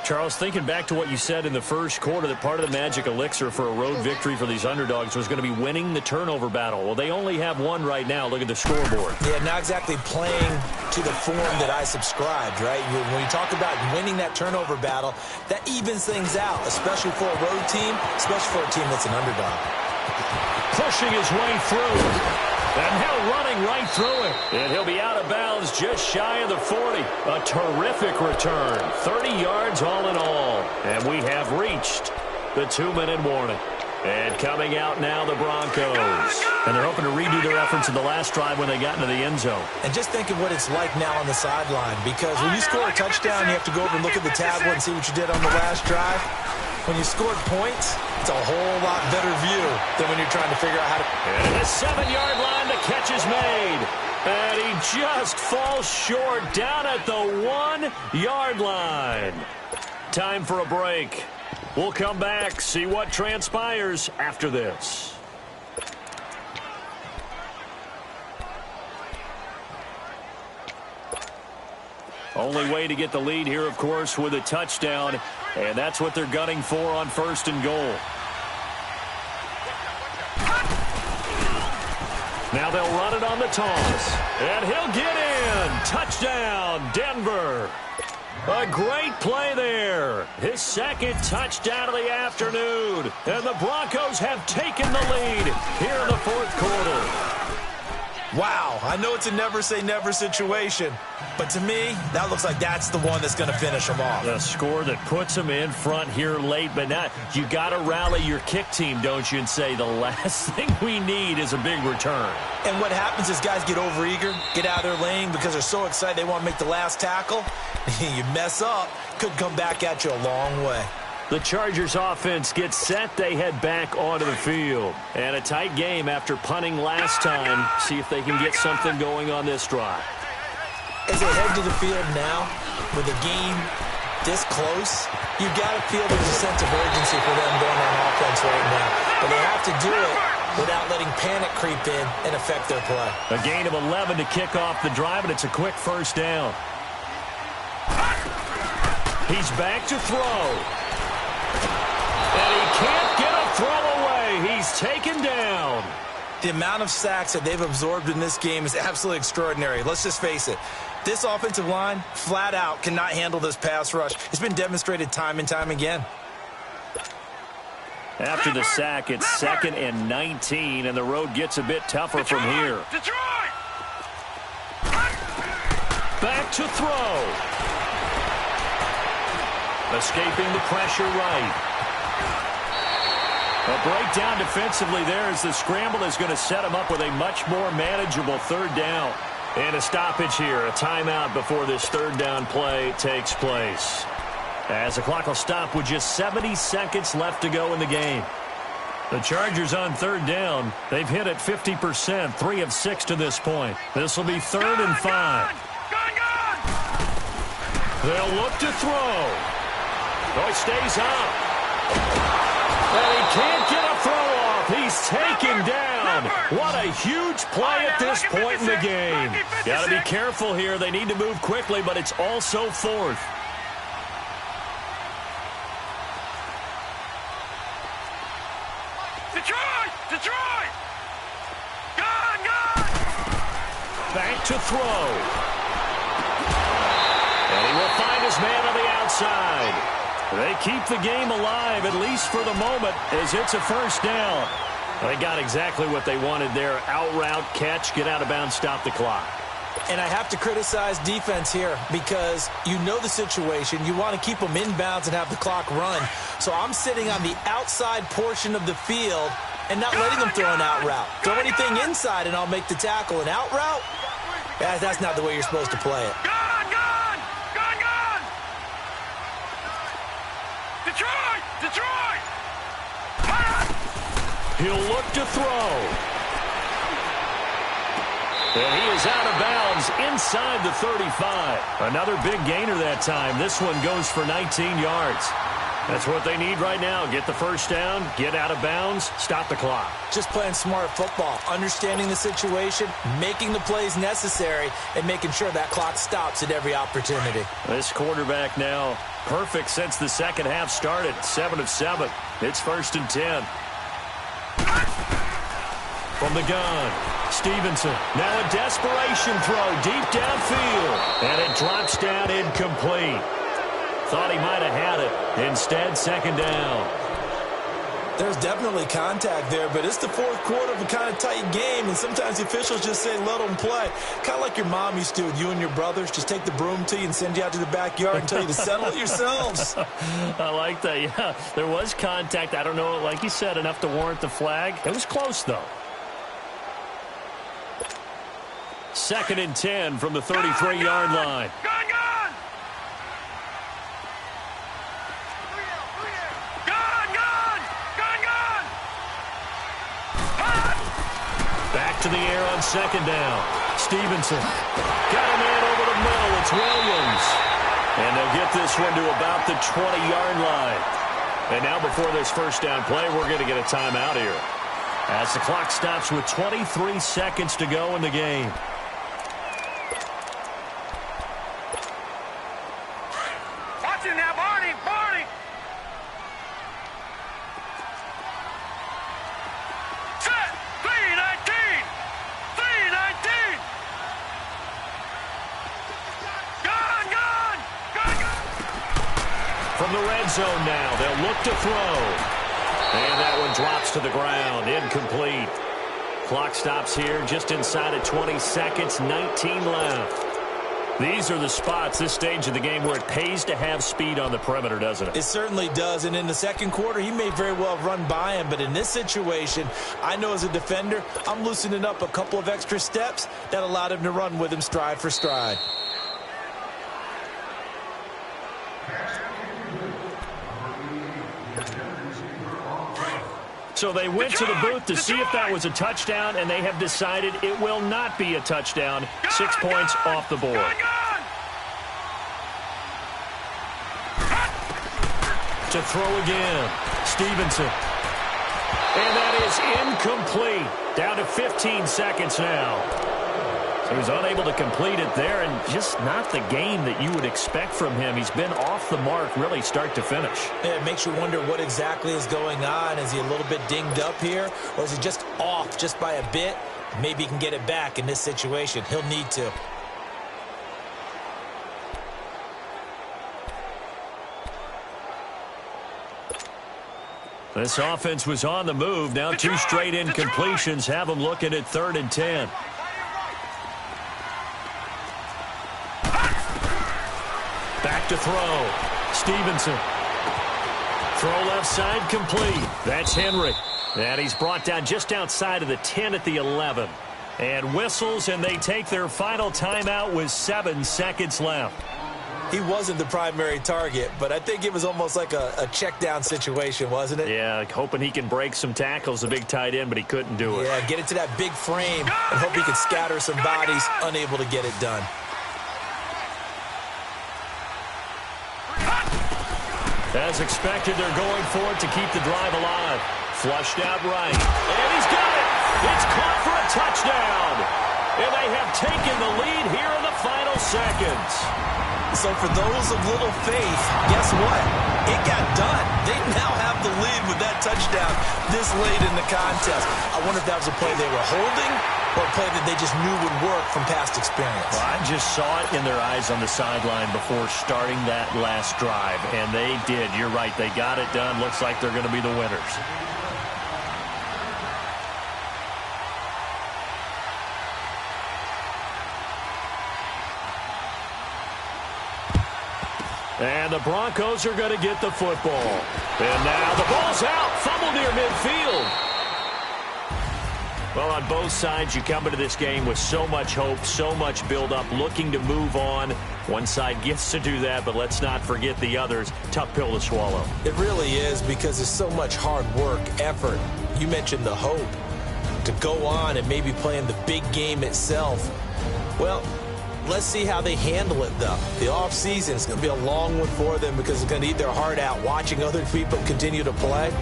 Charles, thinking back to what you said in the first quarter, that part of the magic elixir for a road victory for these underdogs was going to be winning the turnover battle. Well, they only have 1 right now. Look at the scoreboard. Yeah, not exactly playing to the form that I subscribed, right? When you talk about winning that turnover battle, that evens things out, especially for a road team, especially for a team that's an underdog. Pushing his way through. And now running right through it. And he'll be out of bounds just shy of the 40. A terrific return. 30 yards all in all. And we have reached the 2-minute warning. And coming out now, the Broncos. And they're hoping to redo their efforts in the last drive when they got into the end zone. And just think of what it's like now on the sideline. Because when you score a touchdown, you have to go over and look at the tablet and see what you did on the last drive. When you scored points, it's a whole lot better view than when you're trying to figure out how to... And the 7-yard line, the catch is made. And he just falls short down at the 1-yard line. Time for a break. We'll come back, see what transpires after this. Only way to get the lead here, of course, with a touchdown. And that's what they're gunning for on 1st and goal. Now they'll run it on the toss. And he'll get in. Touchdown, Denver. A great play there. His second touchdown of the afternoon. And the Broncos have taken the lead here in the fourth quarter. Wow, I know it's a never-say-never situation, but to me, that looks like that's the one that's going to finish them off. A score that puts them in front here late, but now you got to rally your kick team, don't you, and say the last thing we need is a big return. And what happens is guys get overeager, get out of their lane because they're so excited they want to make the last tackle. You mess up, could come back at you a long way. The Chargers offense gets set. They head back onto the field. And a tight game after punting last time. See if they can get something going on this drive. As they head to the field now, with a game this close, you got to feel there's a sense of urgency for them going on offense right now. But they have to do it without letting panic creep in and affect their play. A gain of 11 to kick off the drive, and it's a quick first down. He's back to throw. And he can't get a throw away. He's taken down. The amount of sacks that they've absorbed in this game is absolutely extraordinary. Let's just face it. This offensive line, flat out, cannot handle this pass rush. It's been demonstrated time and time again. After the sack, it's 2nd and 19, and the road gets a bit tougher from here. Back to throw. Escaping the pressure right. A breakdown defensively there as the scramble is going to set him up with a much more manageable third down. And a stoppage here, a timeout before this third down play takes place. As the clock will stop with just 70 seconds left to go in the game. The Chargers on third down. They've hit it 50%, 3 of 6 to this point. This will be 3rd and 5. They'll look to throw. Oh, he stays up. And he can't get a throw off. He's taken down. What a huge play at this point in the game. Got to be careful here. They need to move quickly, but it's also 4th. Detroit! Gone! Back to throw. And he will find his man on the outside. They keep the game alive, at least for the moment, as it's a first down. They got exactly what they wanted there. Out route, catch, get out of bounds, stop the clock. And I have to criticize defense here because you know the situation. You want to keep them inbounds and have the clock run. So I'm sitting on the outside portion of the field and not letting them throw an out route. Throw anything inside and I'll make the tackle. An out route? That's not the way you're supposed to play it. Detroit! He'll look to throw. And he is out of bounds inside the 35. Another big gainer that time. This one goes for 19 yards. That's what they need right now. Get the first down, get out of bounds, stop the clock. Just playing smart football, understanding the situation, making the plays necessary, and making sure that clock stops at every opportunity. This quarterback now perfect since the second half started. 7 of 7. It's 1st and 10. From the gun, Stevenson. Now a desperation throw deep downfield. And it drops down incomplete. Thought he might have had it. Instead, 2nd down. There's definitely contact there, but it's the fourth quarter of a kind of tight game, and sometimes the officials just say, let them play. Kind of like your mom used to with you and your brothers. Just take the broom to you and send you out to the backyard and tell you to settle it yourselves. I like that, yeah. There was contact. I don't know, like you said, enough to warrant the flag. It was close, though. 2nd and 10 from the 33-yard line. Back to the air on 2nd down. Stevenson got a man over the middle. It's Williams. And they'll get this one to about the 20-yard line. And now before this first down play, we're going to get a timeout here. As the clock stops with 23 seconds to go in the game. Watch it now, Barney! Set! 3-19! zone now. They'll look to throw. And that one drops to the ground. Incomplete. Clock stops here just inside of 20 seconds. 19 left. These are the spots, this stage of the game, where it pays to have speed on the perimeter, doesn't it? It certainly does, and in the second quarter, he may very well have run by him, but in this situation, I know as a defender, I'm loosening up a couple of extra steps that allowed him to run with him stride for stride. So they went to the booth to see if that was a touchdown, and they have decided it will not be a touchdown. 6 points off the board. To throw again. Stevenson. And that is incomplete. Down to 15 seconds now. So he was unable to complete it there, and just not the game that you would expect from him. He's been off the mark really start to finish. Yeah, it makes you wonder what exactly is going on. Is he a little bit dinged up here, or is he just off just by a bit? Maybe he can get it back in this situation. He'll need to. This offense was on the move. Now 2 straight incompletions have them looking at 3rd and 10. Back to throw. Stevenson. Throw left side complete. That's Henry. And he's brought down just outside of the 10 at the 11. And whistles, and they take their final timeout with 7 seconds left. He wasn't the primary target, but I think it was almost like a check down situation, wasn't it? Yeah, like hoping he can break some tackles, a big tight end, but he couldn't do it. Yeah, get it to that big frame and hope he can scatter some bodies, unable to get it done. As expected, they're going for it to keep the drive alive. Flushed out right. And he's got it. It's caught for a touchdown. And they have taken the lead here in the final seconds. So for those of little faith, guess what? It got done. They now have the lead with that touchdown this late in the contest. I wonder if that was a play they were holding or a play that they just knew would work from past experience. Well, I just saw it in their eyes on the sideline before starting that last drive, and they did. You're right. They got it done. Looks like they're going to be the winners. And the Broncos are going to get the football. And now the ball's out. Fumble near midfield. Well, on both sides, you come into this game with so much hope, so much build-up, looking to move on. One side gets to do that, but let's not forget the others. Tough pill to swallow. It really is, because there's so much hard work, effort. You mentioned the hope to go on and maybe play in the big game itself. Well, let's see how they handle it, though. The offseason is going to be a long one for them because it's going to eat their heart out watching other people continue to play.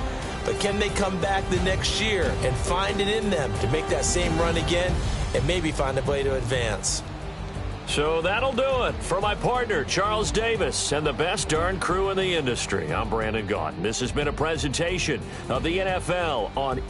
But can they come back the next year and find it in them to make that same run again and maybe find a way to advance? So that'll do it. For my partner, Charles Davis, and the best darn crew in the industry, I'm Brandon Gaudin. This has been a presentation of the NFL on